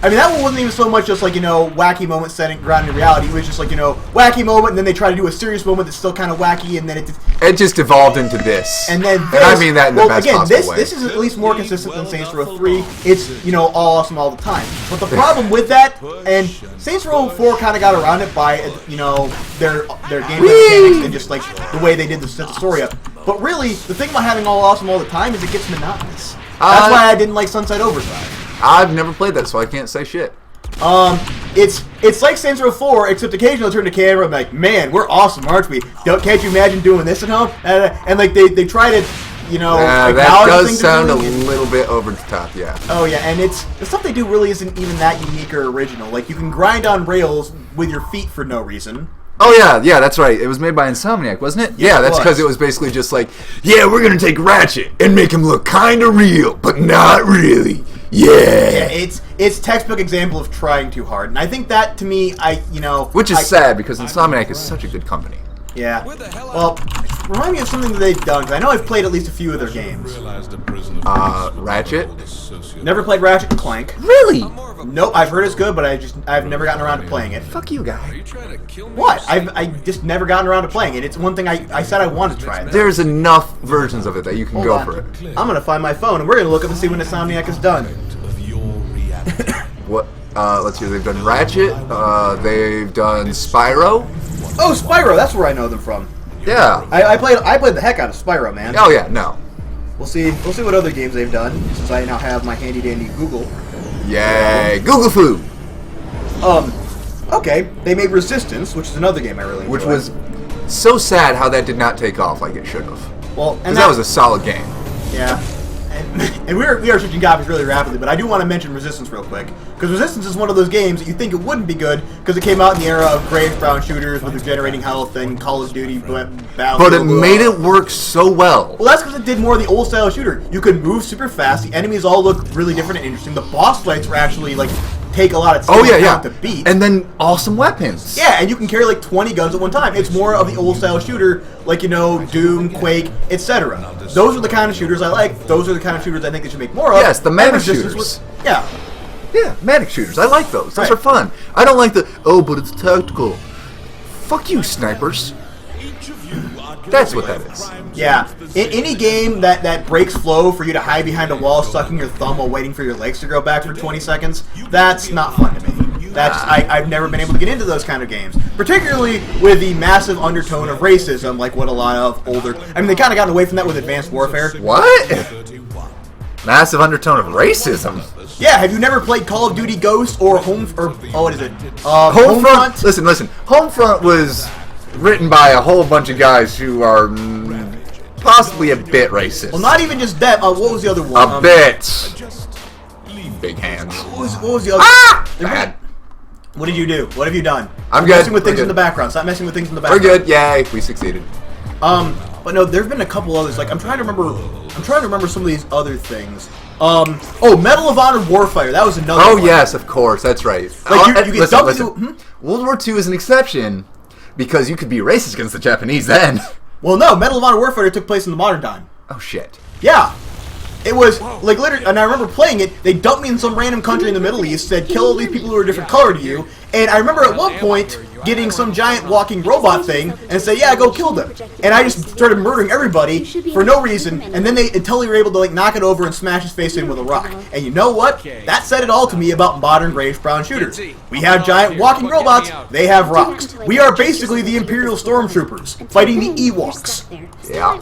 I mean, that one wasn't even so much just, like, wacky moment setting grounded in reality. It was just, like, wacky moment, and then they try to do a serious moment that's still kind of wacky, and then it just evolved into this. And then this, and I mean that in the best possible way. This is at least more consistent than Saints Row 3. It's, all awesome all the time. But the problem with that, and Saints Row 4 kind of got around it by, their gameplay mechanics and just, like, the way they did the story up. But really, the thing about having all awesome all the time is it gets monotonous. That's why I didn't like Sunset Overdrive. I've never played that, so I can't say shit. It's like Saints Row 4, except occasionally I'll turn the camera and be like, man, we're awesome, aren't we? Can't you imagine doing this at home? And like they try to, that does sound a little bit over the top, yeah. Oh yeah, and the stuff they do really isn't even that unique or original. Like you can grind on rails with your feet for no reason. Oh yeah, that's right. It was made by Insomniac, wasn't it? Yeah, that's because it was basically just like, we're gonna take Ratchet and make him look kind of real, but not really. Yeah, it's textbook example of trying too hard, and I think that to me, which is sad because Insomniac is such a good company. Yeah. Well, remind me of something that they've done, because I know I've played at least a few of their games. Ratchet? Never played Ratchet and Clank. Really? Nope, I've heard it's good, but I've never gotten around to playing it. Fuck you, guy. What? I just never gotten around to playing it. It's one thing I said I wanted to try it. There's enough versions of it that you can go for it. I'm going to find my phone, and we're going to look up and see when Insomniac has done. What? Let's see. They've done Ratchet. They've done Spyro. Oh, Spyro! That's where I know them from. Yeah. I played the heck out of Spyro, man. Oh yeah, no. We'll see what other games they've done since I now have my handy dandy Google. Yay, Google Foo. Okay, they made Resistance, which is another game I really enjoyed. Which was so sad how that did not take off like it should have. Well, because that was a solid game. Yeah. And we are switching topics really rapidly, but I do want to mention Resistance real quick. Because Resistance is one of those games that you think it wouldn't be good, because it came out in the era of grayish brown shooters with regenerating health and Call of Duty Battlefield. But it made it work so well. Well, that's because it did more of the old style shooter. You could move super fast, the enemies all look really different and interesting. The boss fights were actually, like, take a lot of time to beat. And then awesome weapons. Yeah, and you can carry like 20 guns at one time. It's more of the old style shooter, like, Doom, Quake, etc. Those are the kind of shooters I like. Those are the kind of shooters I think they should make more of. Yes, the manic shooters. Yeah, manic shooters. I like those. Those are fun. I don't like but it's tactical. Fuck you, snipers. That's what that is. Yeah. In any game that breaks flow for you to hide behind a wall, sucking your thumb while waiting for your legs to grow back for 20 seconds, that's not fun to me. I've never been able to get into those kind of games, particularly with the massive undertone of racism, like what a lot of older... I mean, they kind of gotten away from that with Advanced Warfare. What? Massive undertone of racism. Yeah, have you never played Call of Duty Ghost or what is it? Homefront. Listen. Homefront was written by a whole bunch of guys who are possibly a bit racist. Well, not even just that. What was the other one? A bit. Big hands. What was the other? Bad. What did you do? What have you done? I'm Stop good. Messing with We're things in good. the background. Stop messing with things in the We're background. good. Yay, we succeeded. But no, there've been a couple others. Like I'm trying to remember some of these other things. Medal of Honor Warfighter. That was another. Oh one. yes, of course, that's right. Like you get listen, dumped listen. into- World War II is an exception because you could be racist against the Japanese then. Well, no, Medal of Honor Warfighter took place in the modern time. Oh shit. Yeah. It was, like, literally, and I remember playing it, they dumped me in some random country in the Middle East, said, kill all these people who are a different color to you, and I remember at one point getting some giant walking robot thing, and say, yeah, go kill them. And I just started murdering everybody for no reason, and then until they were able to, like, knock it over and smash his face in with a rock. And you know what? That said it all to me about modern grayish-brown shooters. We have giant walking robots, they have rocks. We are basically the Imperial Stormtroopers, fighting the Ewoks. Yeah.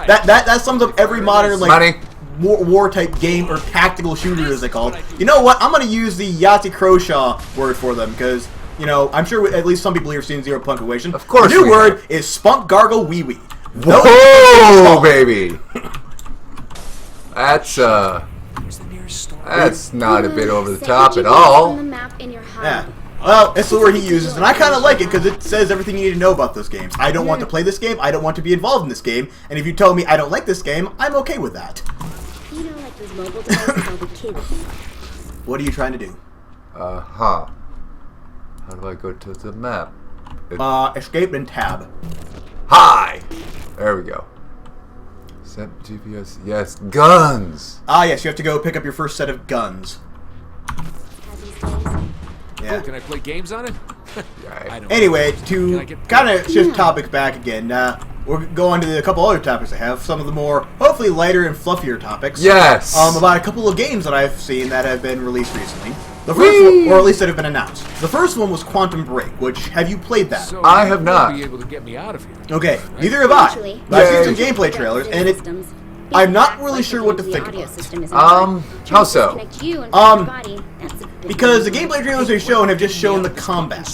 That sums up every modern Money. war type game or tactical shooter as they call it. You know what? I'm gonna use the Yahtzee Croshaw word for them because I'm sure at least some people here have seen Zero Punctuation. Of course The new we word have. is Spunk Gargle Wee Wee. Whoa, baby. That's not a bit over the top at all. Yeah. Well, it's the word he uses, and I kind of like it because it says everything you need to know about those games. I don't want to play this game. I don't want to be involved in this game. And if you tell me I don't like this game, I'm okay with that. You know, like those mobile devices all the kids. What are you trying to do? How do I go to the map? Escape and tab. Hi! There we go. Set GPS. Yes, guns! Ah, yes, you have to go pick up your first set of guns. Yeah. Can I play games on it? I don't Anyway, Can to I get- kind of shift topic back again, we'll go on to a couple other topics I have. Some of the more, hopefully, lighter and fluffier topics. Yes! About a couple of games that I've seen that have been released recently. The first one, or at least that have been announced. The first one was Quantum Break, which, have you played that? So I you have will not. Be able to get me out of here. Okay, neither have I. Actually, But I've seen Yay. some gameplay trailers, and I'm not really sure what to think about it. How so? Because the gameplay trailers they've shown have just shown the combat.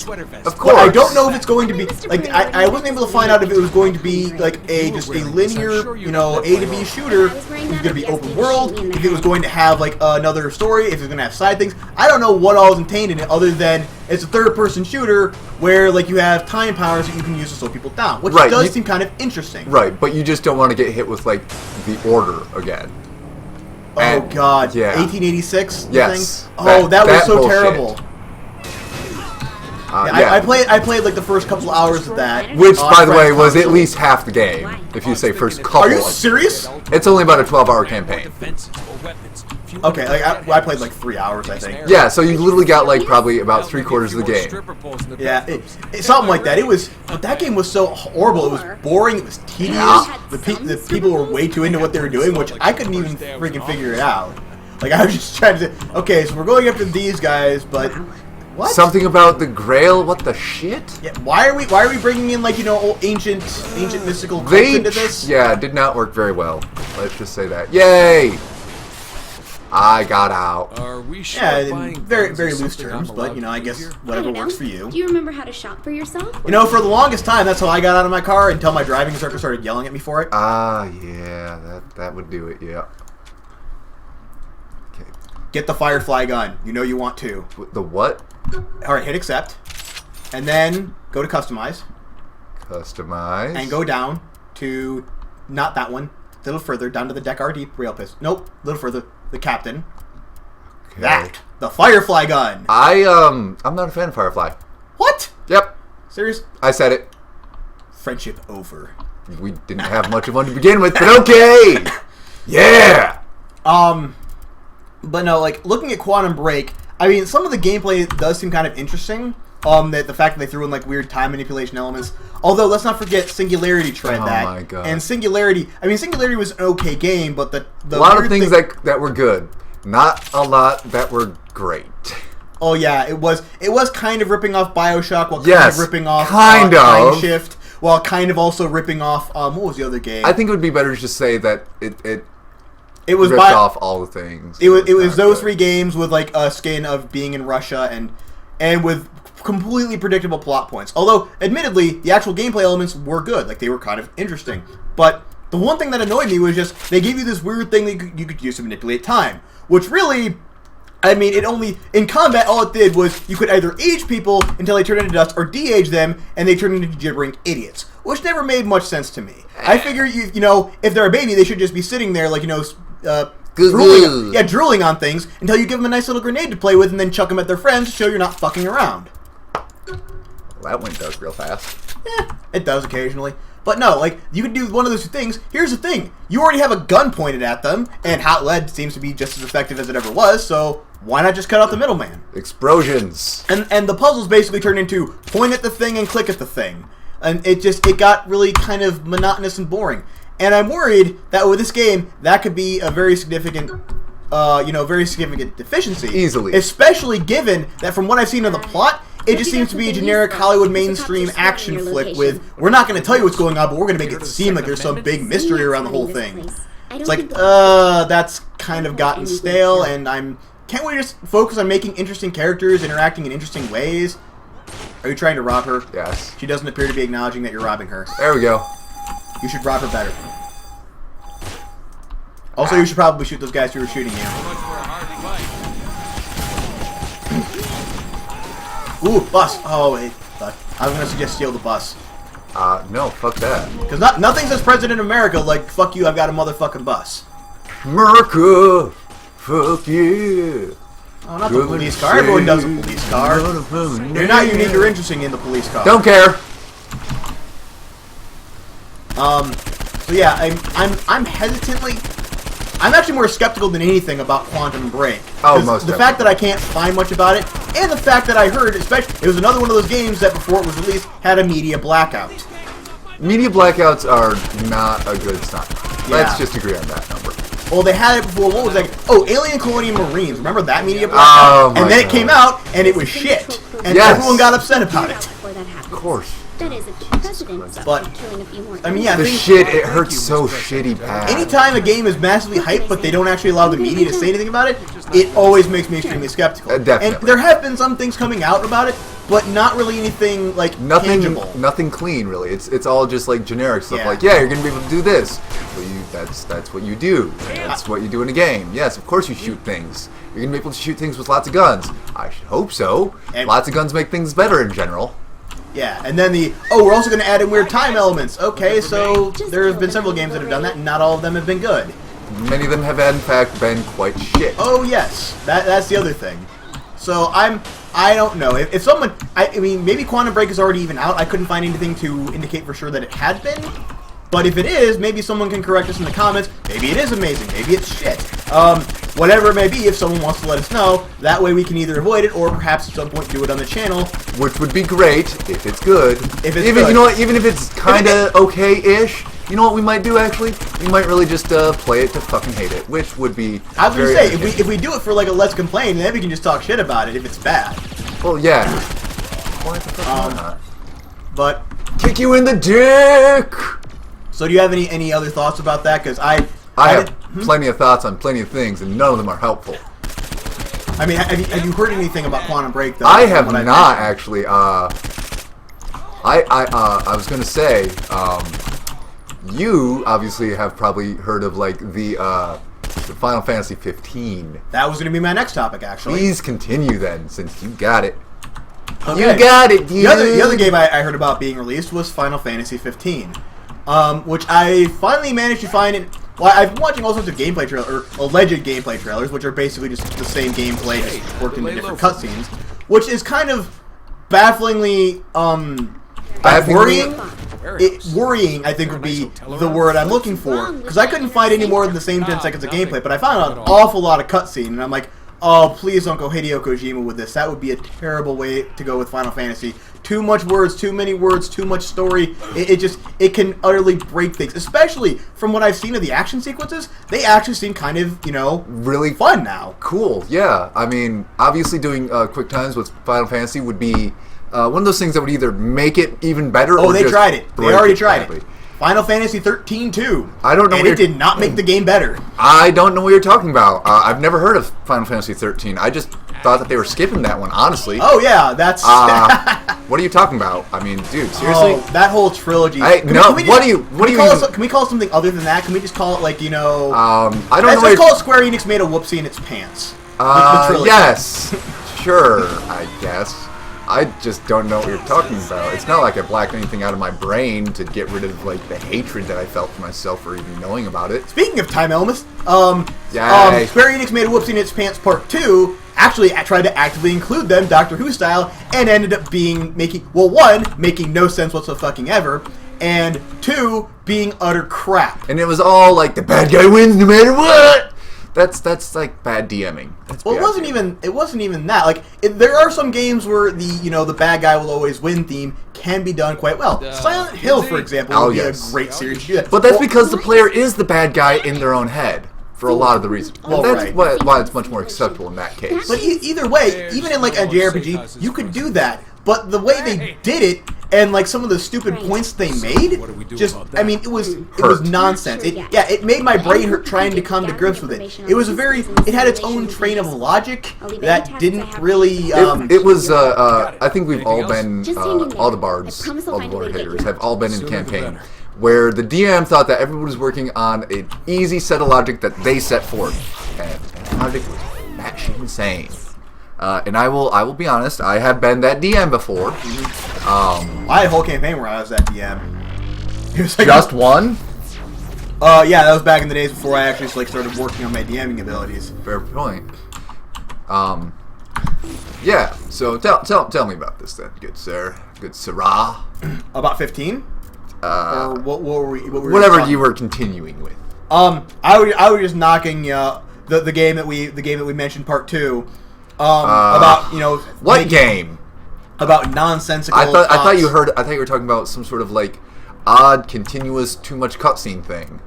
Of course. But I don't know if it's going to be like I wasn't able to find out if it was going to be like just a linear, A to B shooter. If it's going to be open world. If it was going to have like another story. If it's going to have side things. I don't know what all is contained in it, other than it's a third-person shooter where like you have time powers that you can use to slow people down, which Right, does seem kind of interesting. Right, but you just don't want to get hit with, like, the Order again. Oh And- God! yeah. 1886. Yes. Thing? Oh, that was so bullshit. terrible. Yeah, I played like the first couple hours of that. Which, on by the way, Friend's was at console. least half the game. If you say first couple. Are you serious? It's only about a 12-hour campaign. Okay, like I played like 3 hours, I think. Yeah, so you literally got, like, probably about 3/4 of the game. Yeah, something like that. But that game was so horrible. It was boring. It was tedious. Yeah. The people were way too into what they were doing, which I couldn't even freaking figure it out. Like I was just trying to say, okay, so we're going after these guys, but what? Something about the Grail? What the shit? Yeah, why are we bringing in like old ancient mystical cults They, into this? yeah, did not work very well. Let's just say that. Yay! I got out. Are we sure Yeah, buying in very guns very is loose something terms, I'm but allowed I to guess do here? whatever works for you. Do you remember how to shop for yourself? For the longest time, that's how I got out of my car until my driving instructor started yelling at me for it. Yeah, that would do it, yeah. Okay. Get the Firefly gun. You know you want to. The what? Alright, hit accept. And then go to customize. Customize. And go down to, not that one, a little further, down to the Deck RD rail pistol. Nope, a little further, the captain. Okay. That! The Firefly gun! I'm not a fan of Firefly. What? Yep. Serious? I said it. Friendship over. We didn't have much of one to begin with, but okay! Yeah! But no, like, looking at Quantum Break, I mean, some of the gameplay does seem kind of interesting. That the fact that they threw in, like, weird time manipulation elements. Although, let's not forget, Singularity tried that. Oh my God. And Singularity was an okay game, but the A lot of weird things thing, that were good. Not a lot that were great. Oh yeah, it was kind of ripping off BioShock while kind Yes, of ripping off kind of. Time Shift, while kind of also ripping off what was the other game? I think it would be better to just say that it It was ripped off all the things. It was those 3 games with like a skin of being in Russia and with completely predictable plot points. Although, admittedly, the actual gameplay elements were good. Like, they were kind of interesting. But the one thing that annoyed me was just they gave you this weird thing that you could use to manipulate time, which really, I mean, it only in combat all it did was you could either age people until they turned into dust or de-age them and they turned into gibbering idiots, which never made much sense to me. I figure you know, if they're a baby, they should just be sitting there like, you know, drooling on things until you give them a nice little grenade to play with and then chuck them at their friends to show you're not fucking around. Well, that one does real fast. It does occasionally. But no, like, you could do one of those 2 things. Here's the thing. You already have a gun pointed at them, and hot lead seems to be just as effective as it ever was, so why not just cut out the middleman? Explosions. And the puzzles basically turned into point at the thing and click at the thing. And it got really kind of monotonous and boring. And I'm worried that with this game, that could be a very significant, very significant deficiency. Easily. Especially given that from what I've seen of the plot, it just seems to be a generic Hollywood mainstream action flick with, we're not going to tell you what's going on, but we're going to make it seem like there's some big mystery around the whole thing. It's like, that's kind of gotten stale, and can't we just focus on making interesting characters, interacting in interesting ways? Are you trying to rob her? Yes. She doesn't appear to be acknowledging that you're robbing her. There we go. You should rob her better. Also, you should probably shoot those guys who were shooting you. Ooh, bus. Oh, wait. Fuck. I was going to suggest steal the bus. No, fuck that. Because nothing says President America like, fuck you, I've got a motherfucking bus. America! Fuck yeah! Oh, not the police car. Everyone does a police car. You're not unique or interesting in the police car. Don't care! So yeah, I'm hesitantly... I'm actually more skeptical than anything about Quantum Break. Oh, most the fact that I can't find much about it, and the fact that I heard, especially, it was another one of those games that before it was released had a media blackout. Media blackouts are not a good sign. Yeah. Let's just agree on that number. Well, they had it before. What was it? Oh, Alien Colonial Marines. Remember that media blackout? Oh, my and then God. it came out, and it was shit. And Yes. everyone got upset about it. Of course. That is a precedent. But, Killing a few more I mean, yeah, The things, shit, it hurts so shitty bad. anytime a game is massively hyped, but they don't actually allow the media to say anything about it, it always makes me extremely skeptical. Definitely. And there have been some things coming out about it, but not really anything, like, tangible. Nothing clean, really. It's all just like generic stuff. Yeah. Like, yeah, you're gonna be able to do this. Well, that's what you do. That's what you do in a game. Yes, of course you shoot things. You're gonna be able to shoot things with lots of guns. I should hope so. And Lots of guns make things better in general. Yeah, and then we're also going to add in weird time elements. Okay, so there have been several games that have done that, and not all of them have been good. Many of them have, in fact, been quite shit. Oh, yes. That's the other thing. So, I don't know. If someone... I mean, maybe Quantum Break is already even out. I couldn't find anything to indicate for sure that it had been. But if it is, maybe someone can correct us in the comments. Maybe it is amazing. Maybe it's shit. Whatever it may be, if someone wants to let us know, that way we can either avoid it or perhaps at some point do it on the channel. Which would be great if it's good. If it's even good. You know what? Even if it's kind of okay-ish, you know what we might do actually? We might really just play it to fucking hate it, which would be. I was gonna very say entertaining. if we do it for like a Let's Complain, then we can just talk shit about it if it's bad. Well, yeah. Why the fuck not? But Kick you in the dick. so do you have any other thoughts about that? Because I have plenty of thoughts on plenty of things, and none of them are helpful. I mean, have you heard anything about Quantum Break though? I have From what not I've actually. I was gonna say, you obviously have probably heard of like the Final Fantasy 15. That was gonna be my next topic, actually. Please continue then, since you got it. Okay. You got it, dude. The other game I heard about being released was Final Fantasy 15, which I finally managed to find it. Well, I've been watching all sorts of gameplay trailers, or alleged gameplay trailers, which are basically just the same gameplay, just worked into different cutscenes, which is kind of bafflingly, worrying. Worrying, I think, would be the word I'm looking for, because I couldn't find any more than the same 10 seconds of gameplay, but I found an awful lot of cutscene, and I'm like, oh, please don't go Hideo Kojima with this. That would be a terrible way to go with Final Fantasy. Too much words, too many words, too much story. It can utterly break things. Especially from what I've seen of the action sequences, they actually seem kind of, really fun now. Cool, yeah. I mean, obviously doing quick times with Final Fantasy would be one of those things that would either make it even better or they just tried it. They break already it tried it. badly. Final Fantasy 13 too. I don't know. And it did not make the game better. I don't know what you're talking about. I've never heard of Final Fantasy 13. I just thought that they were skipping that one, honestly. Oh yeah, that's. What are you talking about? I mean, dude, seriously? Oh, that whole trilogy. What do you Can we call it something other than that? Can we just call it like I don't know. Let's just call it Square Enix made a whoopsie in its pants. The yes, sure, I guess. I just don't know what you're talking about. It's not like I blacked anything out of my brain to get rid of like the hatred that I felt for myself for even knowing about it. Speaking of time elements, Square Enix made a whoopsie in its pants part 2. Actually, I tried to actively include them, Doctor Who style, and ended up making no sense whatsoever, and 2, being utter crap. And it was all like the bad guy wins no matter what. That's like bad DMing. It wasn't even that. Like there are some games where the bad guy will always win theme can be done quite well. Silent Hill, for example, would be a great series to do that. But that's because the player is the bad guy in their own head. For a lot of the reasons. Well, that's why it's much more acceptable in that case. But either way, even in like a JRPG, you could do that. But the way they did it, and like some of the stupid points they made, it was nonsense. It made my brain hurt trying to come to grips with it. It had its own train of logic that didn't really. It was. I think we've all been. All the bards, all the lore haters have all been in campaign. Where the DM thought that everyone was working on an easy set of logic that they set forth, and logic was batshit insane. And I will be honest, I have been that DM before. I had a whole campaign where I was that DM. It was like just one? Yeah, that was back in the days before I actually started working on my DMing abilities. Fair point. Yeah. So tell me about this then, good sir, good sirrah. About 15. Or what were we? Whatever you were continuing with. I was just knocking the game that we mentioned, part 2. About what game? About nonsensical. I thought you were talking about some sort of like odd, continuous, too much cutscene thing.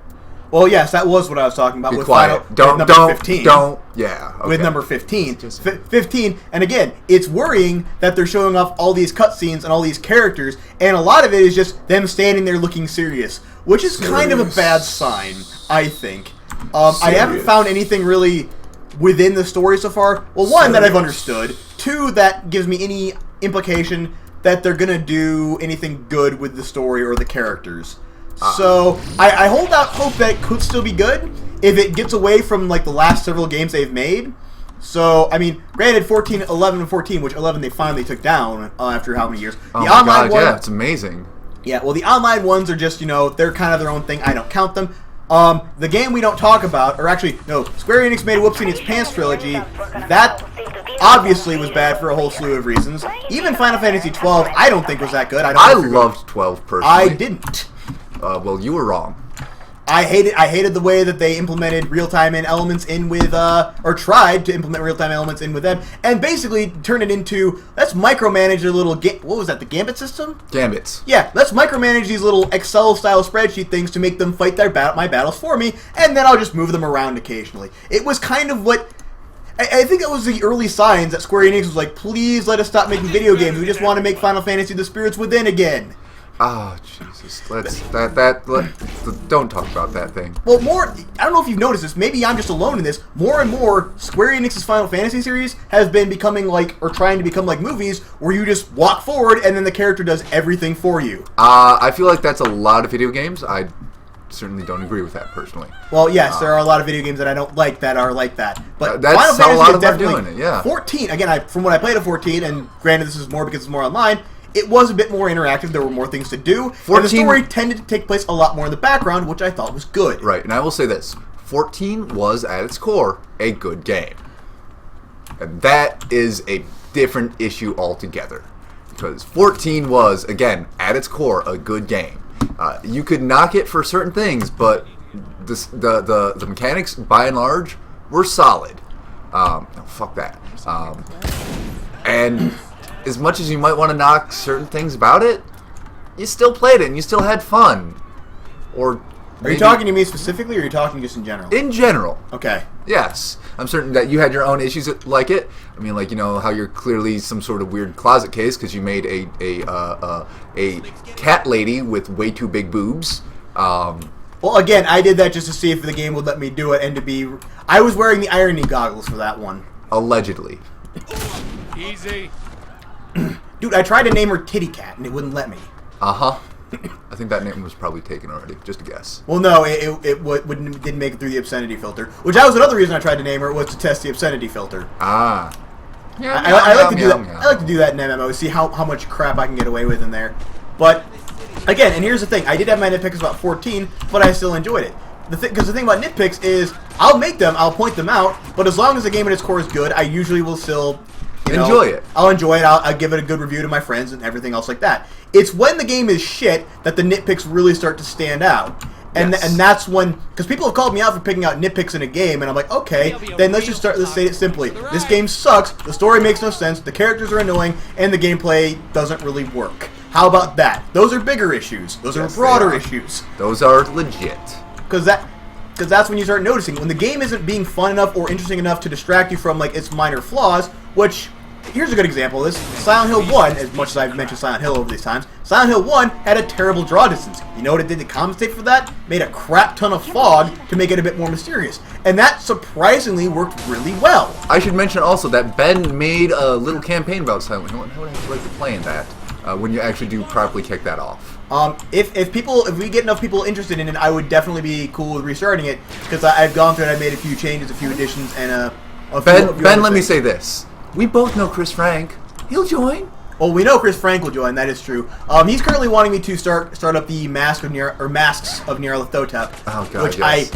Well, yes, that was what I was talking about. Be quiet. Don't. 15. Don't. Yeah. Okay. With number 15. 15, and again, it's worrying that they're showing off all these cutscenes and all these characters, and a lot of it is just them standing there looking serious, which is kind of a bad sign, I think. I haven't found anything really within the story so far. Well, one, that I've understood. 2, that gives me any implication that they're gonna do anything good with the story or the characters. So I hold out hope that it could still be good if it gets away from like the last several games they've made. So I mean, granted, 14, 11, and 14, which 11 they finally took down after how many years? Oh my god, yeah, it's amazing. Yeah, well, the online ones are just they're kind of their own thing. I don't count them. The game we don't talk about, or actually, no, Square Enix made a whoopsie in its pants trilogy. That obviously was bad for a whole slew of reasons. Even Final Fantasy 12, I don't think was that good. I loved 12 personally. I didn't. Well, you were wrong. I hated the way that they implemented real-time elements in with, or tried to implement real-time elements in with them, and basically turned it into, let's micromanage their little, what was that, the Gambit system? Gambits. Yeah, let's micromanage these little Excel-style spreadsheet things to make them fight my battles for me, and then I'll just move them around occasionally. It was kind of what, I think it was the early signs that Square Enix was like, please let us stop making video games, we just want to make Final Fantasy The Spirits Within again. Oh, Jesus. Don't talk about that thing. Well, I don't know if you've noticed this, maybe I'm just alone in this, more and more, Square Enix's Final Fantasy series has been becoming like, or trying to become like movies, where you just walk forward and then the character does everything for you. I feel like that's a lot of video games. I certainly don't agree with that, personally. Well, yes, there are a lot of video games that I don't like that are like that. But that's Final Fantasy a lot of them definitely doing it, yeah. 14, again, from what I played at 14, and granted this is more because it's more online, it was a bit more interactive. There were more things to do. 14, and the story tended to take place a lot more in the background, which I thought was good. Right, and I will say this. 14 was, at its core, a good game. And that is a different issue altogether. Because 14 was, again, at its core, a good game. You could knock it for certain things, but the mechanics, by and large, were solid. No, fuck that. And as much as you might want to knock certain things about it, you still played it and you still had fun. Or are you talking to me specifically, or are you talking just in general? In general. Okay. Yes. I'm certain that you had your own issues like it. I mean, like, how you're clearly some sort of weird closet case because you made a cat lady with way too big boobs. Well, again, I did that just to see if the game would let me do it, and to be... I was wearing the irony goggles for that one. Allegedly. Easy. Dude, I tried to name her Kitty Cat, and it wouldn't let me. Uh-huh. I think that name was probably taken already. Just a guess. Well, no, it didn't make it through the obscenity filter. Which that was another reason I tried to name her, was to test the obscenity filter. Ah. I like to do that. I like to do that in MMO, see how much crap I can get away with in there. But again, and here's the thing: I did have my nitpicks about 14, but I still enjoyed it. Because the thing about nitpicks is, I'll make them, I'll point them out, but as long as the game at its core is good, I usually will still enjoy it. I'll enjoy it. I'll give it a good review to my friends and everything else like that. It's when the game is shit that the nitpicks really start to stand out. And Yes. and that's when, because people have called me out for picking out nitpicks in a game, and I'm like, okay, then let's say it simply. This game sucks, the story makes no sense, the characters are annoying, and the gameplay doesn't really work. How about that? Those are bigger issues. Those Yes, are broader they are. issues. Those are legit. Because that's when you start noticing. When the game isn't being fun enough or interesting enough to distract you from, like, its minor flaws, which... Here's a good example of this. Silent Hill 1, as much as I've mentioned Silent Hill over these times, Silent Hill 1 had a terrible draw distance. You know what it did to compensate for that? Made a crap ton of fog to make it a bit more mysterious. And that surprisingly worked really well. I should mention also that Ben made a little campaign about Silent Hill, and I would actually like to play in that when you actually do properly kick that off. If we get enough people interested in it, I would definitely be cool with restarting it, because I've gone through and I've made a few changes, a few additions, and a few Ben, other let me things. say this. We both know Chris Frank. He'll join. Well, we know Chris Frank will join. That is true. He's currently wanting me to start up the Masks of Nyarlathotep. Oh god, which yes.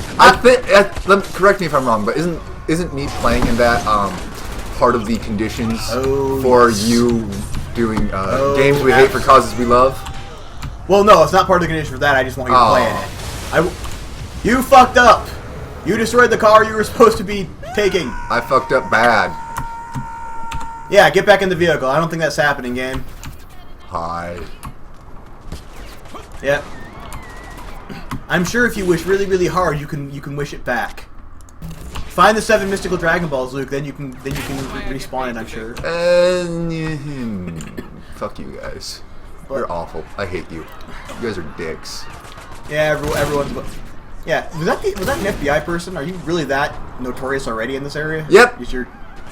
Correct me if I'm wrong, but isn't me playing in that part of the conditions for yes. you doing games we hate for causes we love? Well, no, it's not part of the condition for that. I just want you to play in it. You fucked up. You destroyed the car you were supposed to be taking. I fucked up bad. Yeah, get back in the vehicle. I don't think that's happening, game. Hi. Yep. I'm sure if you wish really, really hard, you can wish it back. Find the 7 mystical Dragon Balls, Luke. Then you can respawn it. I'm sure. Fuck you guys. You're awful. I hate you. You guys are dicks. Yeah, everyone's. Yeah, was that an FBI person? Are you really that notorious already in this area? Yep.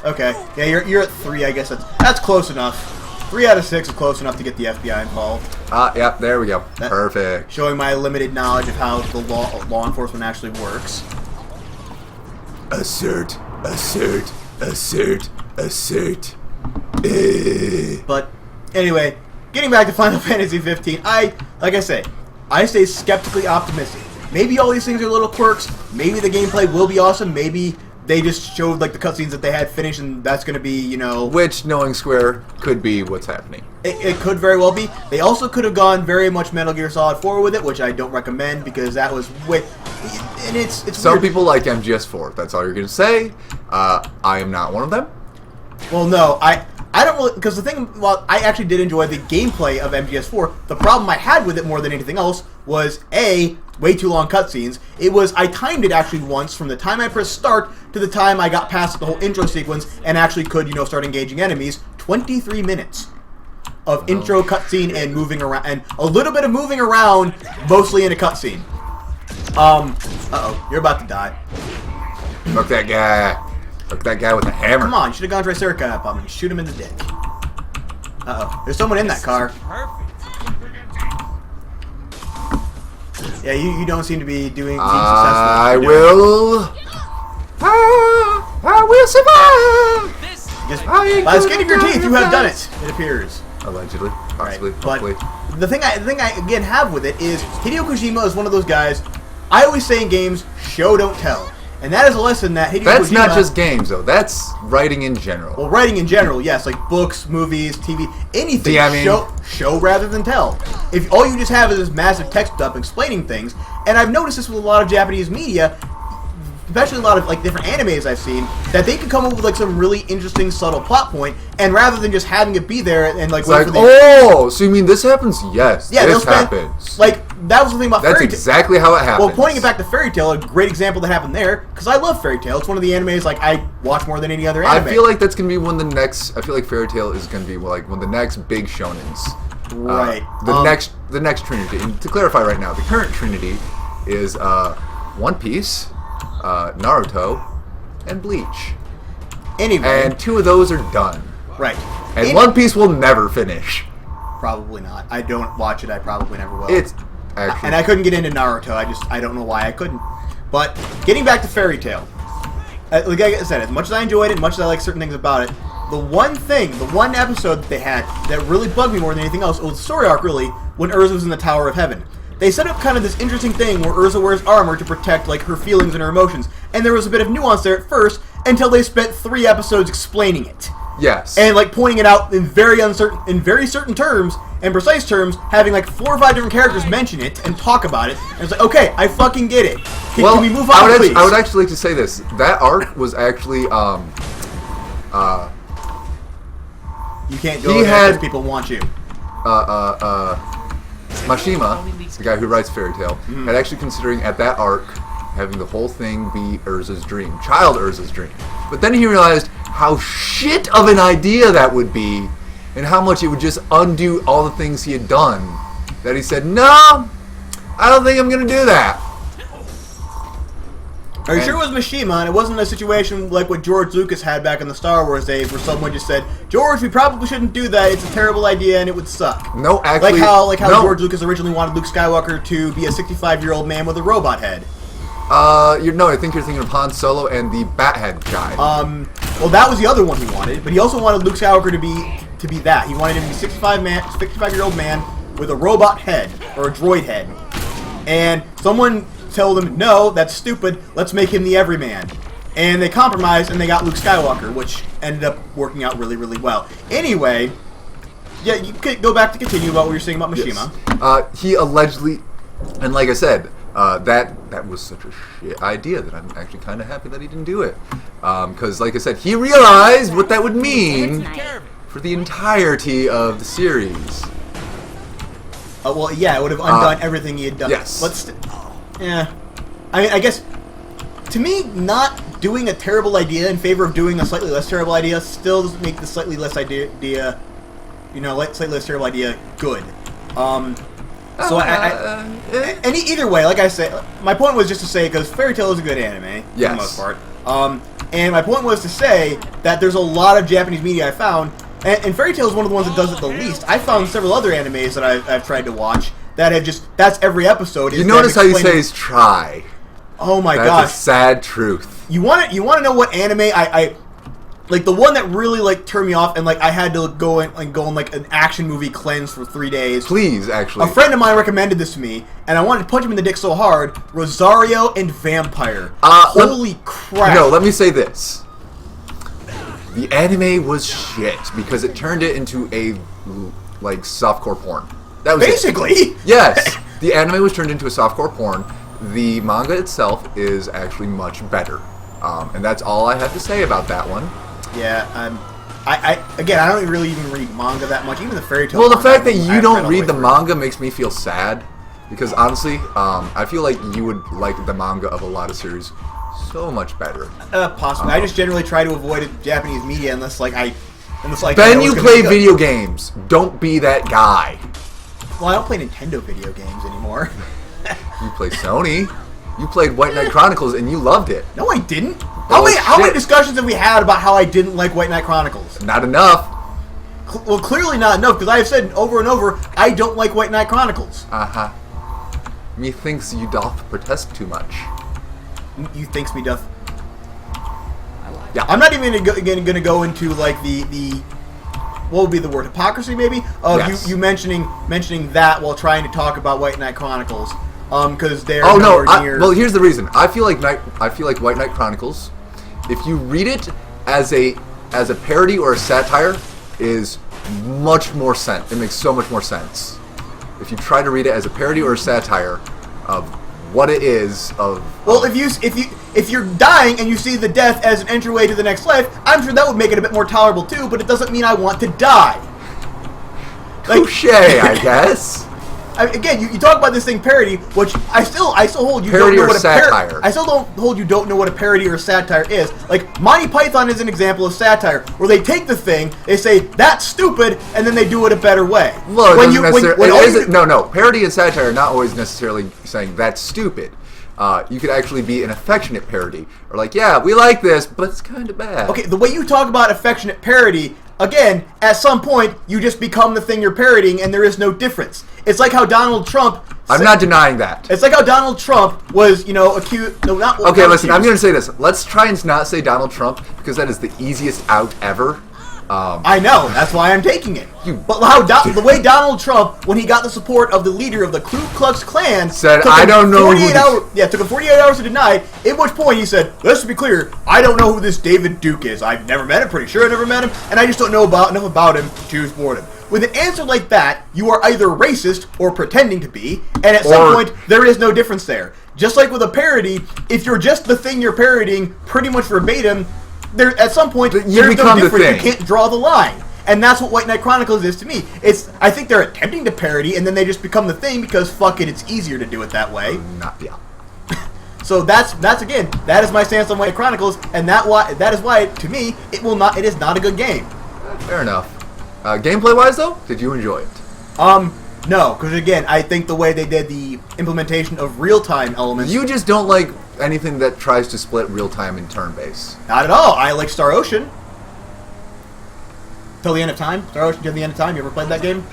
Okay. Yeah, you're at 3. I guess that's close enough. 3 out of 6 is close enough to get the FBI involved. Yeah, there we go. Perfect. Showing my limited knowledge of how the law enforcement actually works. Assert, assert, assert, assert. But anyway, getting back to Final Fantasy 15, like I say, I stay skeptically optimistic. Maybe all these things are little quirks. Maybe the gameplay will be awesome. Maybe they just showed like the cutscenes that they had finished, and that's going to be, Which, knowing Square, could be what's happening. It could very well be. They also could have gone very much Metal Gear Solid 4 with it, which I don't recommend because that was way... And it's Some weird. people like MGS4. That's all you're going to say. I am not one of them. Well, no, I don't really... Because the thing... Well, I actually did enjoy the gameplay of MGS4. The problem I had with it more than anything else was, A, way too long cutscenes. I timed it actually once from the time I pressed start to the time I got past the whole intro sequence and actually could, start engaging enemies. 23 minutes of intro cutscene and moving around, and a little bit of moving around, mostly in a cutscene. Uh-oh, you're about to die. Fuck that guy. Fuck that guy with a hammer. Come on, you should have gone Triceratops on him and shoot him in the dick. Uh-oh, there's someone in that car. Yeah, you don't seem to be being successful. I will survive. Just by the skin of your teeth, you have done it. It appears. Allegedly, possibly, Right, hopefully. but the thing I again have with it is Hideo Kojima is one of those guys. I always say in games, show don't tell, and that is a lesson that Hideo That's Kojima, not just games though. That's writing in general. well, writing in general, yes, like books, movies, TV, anything. DMing. Show rather than tell. If all you just have is this massive text dump explaining things, and I've noticed this with a lot of Japanese media, especially a lot of like different animes I've seen, that they can come up with like some really interesting subtle plot point, and rather than just having it be there and like It's wait like, for the, oh, so you mean this happens? Yes, yeah, they'll this spend, happens. like that was the thing about That's Fairy Tail. exactly how it happens. Well, pointing it back to Fairy Tail, a great example that happened there, because I love Fairy Tail. It's one of the animes like I watch more than any other anime. I feel like that's gonna be one of the next. I feel like Fairy Tail is gonna be like one of the next big shonens. Right. The next Trinity. And to clarify right now, the current Trinity is One Piece, Naruto, and Bleach. Anyway. And 2 of those are done. Right. And One Piece will never finish. Probably not. I don't watch it. I probably never will. It's actually... And I couldn't get into Naruto. I don't know why I couldn't. But getting back to Fairy Tail. Like I said, as much as I enjoyed it, as much as I like certain things about it, the one episode that they had that really bugged me more than anything else, was the story arc really, when Urza was in the Tower of Heaven. They set up kind of this interesting thing where Urza wears armor to protect like her feelings and her emotions, and there was a bit of nuance there at first until they spent 3 episodes explaining it. Yes. And like pointing it out in very certain terms and precise terms, having like 4 or 5 different characters mention it and talk about it. And it's like, okay, I fucking get it. Can we move on, please? I would actually like to say this. That arc was actually you can't go there because people want you. Mashima, the guy who writes Fairy Tail, had actually considering at that arc having the whole thing be Urza's dream, child Urza's dream. But then he realized how shit of an idea that would be, and how much it would just undo all the things he had done, that he said, no, I don't think I'm going to do that. Are you sure it was Mishima, and it wasn't a situation like what George Lucas had back in the Star Wars days, where someone just said, George, we probably shouldn't do that, it's a terrible idea and it would suck? No, actually... Like how George Lucas originally wanted Luke Skywalker to be a 65-year-old man with a robot head. No, I think you're thinking of Han Solo and the Bathead guy. Well, that was the other one he wanted, but he also wanted Luke Skywalker to be that. He wanted him to be 65-year-old man with a robot head, or a droid head. And someone told him, no, that's stupid, let's make him the everyman. And they compromised, and they got Luke Skywalker, which ended up working out really, really well. Anyway, yeah, you could go back to continue about what you're saying about Mishima. Yes. He allegedly, and like I said, that was such a shit idea that I'm actually kind of happy that he didn't do it. Because, like I said, he realized what that would mean for the entirety of the series. Well, yeah, it would have undone everything he had done. Yes. Yeah. I mean, I guess, to me, not doing a terrible idea in favor of doing a slightly less terrible idea still doesn't make the slightly less slightly less terrible idea good. Either way, like I said, my point was just to say, because Fairy Tail is a good anime, for the most part. And my point was to say that there's a lot of Japanese media I found, and Fairy Tail is one of the ones that does it the least. I found several other animes that I've tried to watch that have just, that's every episode. You notice how you say is try. Oh my gosh. That's a sad truth. You want to know what anime I like, the one that really like turned me off, and like I had to go in like an action movie cleanse for 3 days. Please, actually. A friend of mine recommended this to me, and I wanted to punch him in the dick so hard. Rosario and Vampire. Holy crap! No, let me say this. The anime was shit because it turned it into a like softcore porn. That was basically it. Yes, the anime was turned into a softcore porn. The manga itself is actually much better, and that's all I have to say about that one. Yeah, again, I don't really even read manga that much, even the Fairy Tail. Well, the fact that you don't read the manga makes me feel sad, because honestly, I feel like you would like the manga of a lot of series so much better. Possibly. I just generally try to avoid Japanese media unless Ben, you play video games. Don't be that guy. Well, I don't play Nintendo video games anymore. You play Sony. You played White Knight Chronicles and you loved it. No, I didn't. How many discussions have we had about how I didn't like White Knight Chronicles? Not enough. Well, clearly not enough, because I have said over and over, I don't like White Knight Chronicles. Methinks you doth protest too much. You thinks me doth... Yeah. I'm not even going to go into, like, the... What would be the word? Hypocrisy, maybe? Of yes. you mentioning that while trying to talk about White Knight Chronicles. Because they're near... Well, here's the reason. I feel like White Knight Chronicles, if you read it as a parody or a satire, is much more sense. It makes so much more sense. If you try to read it as a parody or a satire of what it is Well, if you're dying and you see the death as an entryway to the next life, I'm sure that would make it a bit more tolerable too, but it doesn't mean I want to die. Touché, I guess. again, you talk about this thing parody, which I still hold you Parody don't know or what satire? I still don't hold you don't know what a parody or satire is. Like Monty Python is an example of satire, where they take the thing, they say that's stupid, and then they do it a better way. Well, no. Parody and satire are not always necessarily saying that's stupid. You could actually be an affectionate parody, or like, yeah, we like this, but it's kind of bad. Okay, the way you talk about affectionate parody, again, at some point, you just become the thing you're parodying, and there is no difference. It's like how Donald Trump... I'm not denying that. It's like how Donald Trump was, accused... No, not... Okay, listen, I'm going to say this. Let's try and not say Donald Trump, because that is the easiest out ever. I know, that's why I'm taking it. But the way Donald Trump, when he got the support of the leader of the Ku Klux Klan, said, I don't know it took him 48 hours to deny it, at which point he said, let's be clear, I don't know who this David Duke is. I've never met him, pretty sure I've never met him, and I just don't know enough about him to support him. With an answer like that, you are either racist or pretending to be, and at some point, there is no difference there. Just like with a parody, if you're just the thing you're parodying pretty much verbatim, at some point, there's no difference. You can't draw the line. And that's what White Knight Chronicles is to me. I think they're attempting to parody, and then they just become the thing because, fuck it, it's easier to do it that way. So that's again, that is my stance on White Knight Chronicles, and that is why, to me, it is not a good game. Fair enough. Gameplay-wise, though, did you enjoy it? No, because again, I think the way they did the implementation of real-time elements... You just don't like anything that tries to split real-time and turn-based. Not at all. I like Star Ocean. Till the End of Time? Star Ocean Till the End of Time. You ever played that game?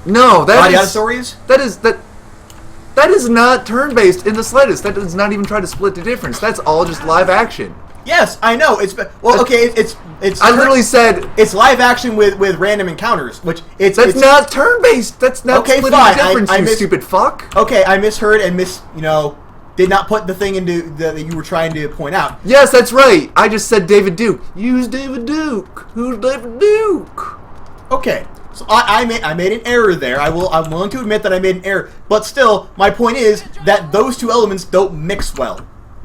No, Stories? That is not turn-based in the slightest. That does not even try to split the difference. That's all just live action. Yes, I know. It's I literally said it's live action with random encounters, which it's not turn-based. That's not splitting the difference. You stupid fuck. Okay, I misheard and did not put the thing into that you were trying to point out. Yes, that's right. I just said David Duke. Use David Duke. Who's David Duke? Okay, so I made an error there. I'm willing to admit that I made an error, but still, my point is that those two elements don't mix well.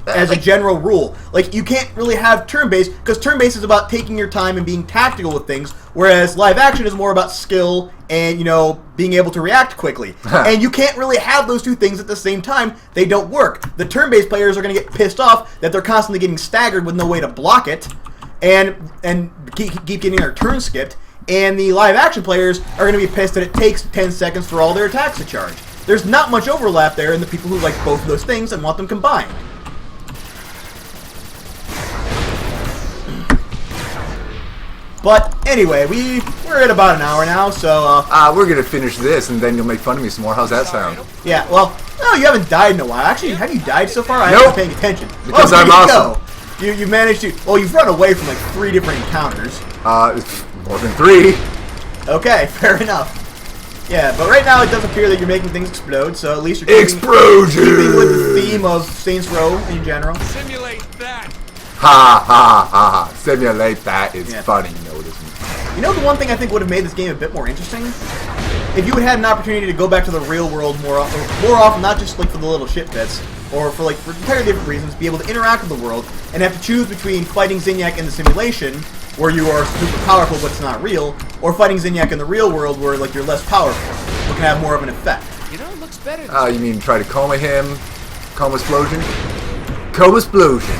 As a general rule. Like, you can't really have turn-based, because turn-based is about taking your time and being tactical with things, whereas live action is more about skill and, being able to react quickly. And you can't really have those two things at the same time. They don't work. The turn-based players are going to get pissed off that they're constantly getting staggered with no way to block it, and keep getting their turn skipped, and the live action players are going to be pissed that it takes 10 seconds for all their attacks to charge. There's not much overlap there in the people who like both of those things and want them combined. But anyway, we're at about an hour now, so... we're going to finish this, and then you'll make fun of me some more. How's that sound? Yeah, well, no, you haven't died in a while. Actually, have you died so far? I haven't been paying attention. Because I'm awesome. You managed to... Well, you've run away from, 3 different encounters. More than 3. Okay, fair enough. Yeah, but right now it does appear that you're making things explode, so at least you're keeping with the theme of Saints Row in general. Simulate that! Ha ha ha ha. Simulate that is funny, You know the one thing I think would have made this game a bit more interesting? If you had an opportunity to go back to the real world more often, not just for the little shit bits, or for entirely different reasons, be able to interact with the world, and have to choose between fighting Zinyak in the simulation, where you are super powerful but it's not real, or fighting Zinyak in the real world where you're less powerful, but can have more of an effect. It looks better. You mean try to coma him? Coma explosion? Coma explosion.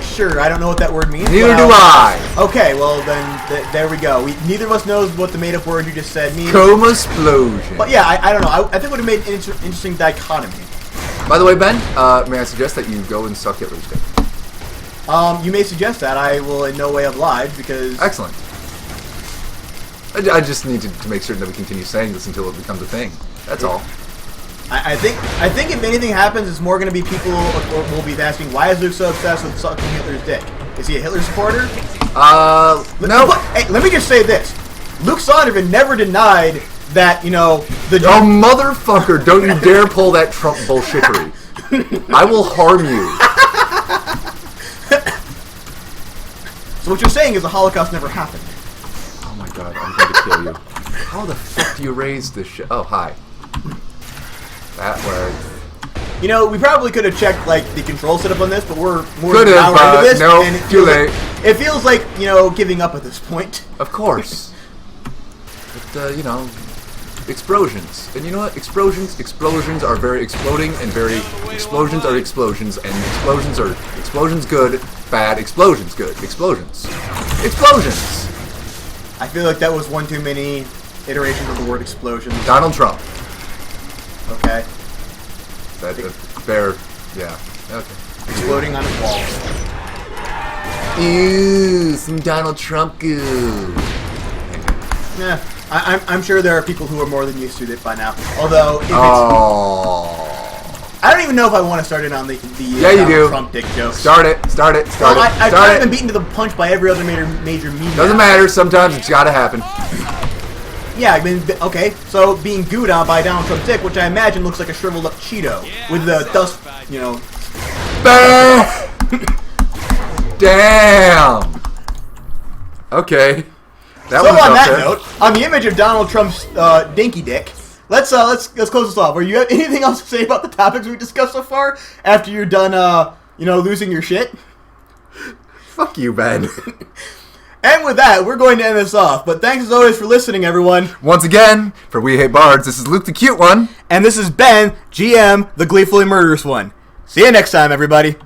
Sure, I don't know what that word means. Neither do I. Okay, well then, there we go. Neither of us knows what the made-up word you just said means. Coma explosion. But yeah, I don't know. I think it would have made an interesting dichotomy. By the way, Ben, may I suggest that you go and suck Hitler's dick? You may suggest that. I will in no way oblige, because... Excellent. I just need to make certain that we continue saying this until it becomes a thing. That's all. I think if anything happens, it's more going to be people will be asking, why is Luke so obsessed with sucking Hitler's dick? Is he a Hitler supporter? No. Hey, let me just say this. Luke Sonderman never denied that, the... Oh, motherfucker, don't you dare pull that Trump bullshittery. I will harm you. So what you're saying is the Holocaust never happened. Oh my god, I'm going to kill you. How the fuck do you raise this shit? Oh, hi. That was... we probably could have checked, the control setup on this, but we're more than an hour into this, no, and too late. It feels like, giving up at this point. Of course. But, explosions. And you know what? Explosions are very exploding and very explosions are explosions and explosions are explosions good, bad, explosions good, explosions. Explosions! I feel like that was one too many iterations of the word explosion. Donald Trump. Okay. That's fair. Yeah. Okay. Exploding on a wall. Ew, some Donald Trump goo. Yeah. I'm sure there are people who are more than used to it by now. Although, if it's, I don't even know if I want to start in on the yeah, you do. Trump dick jokes. Start it. Well, I've kind of been beaten to the punch by every other major media. Doesn't matter. Sometimes it's got to happen. Yeah, I mean, okay. So being gooed on by Donald Trump's dick, which I imagine looks like a shriveled up Cheeto with the dust, you know. Damn. Okay. So on that note, on the image of Donald Trump's dinky dick, let's close this off. Are you have anything else to say about the topics we discussed so far? After you're done, losing your shit. Fuck you, Ben. And with that, we're going to end this off. But thanks as always for listening, everyone. Once again, for We Hate Bards, this is Luke the Cute One, and this is Ben, GM, the Gleefully Murderous One. See you next time, everybody.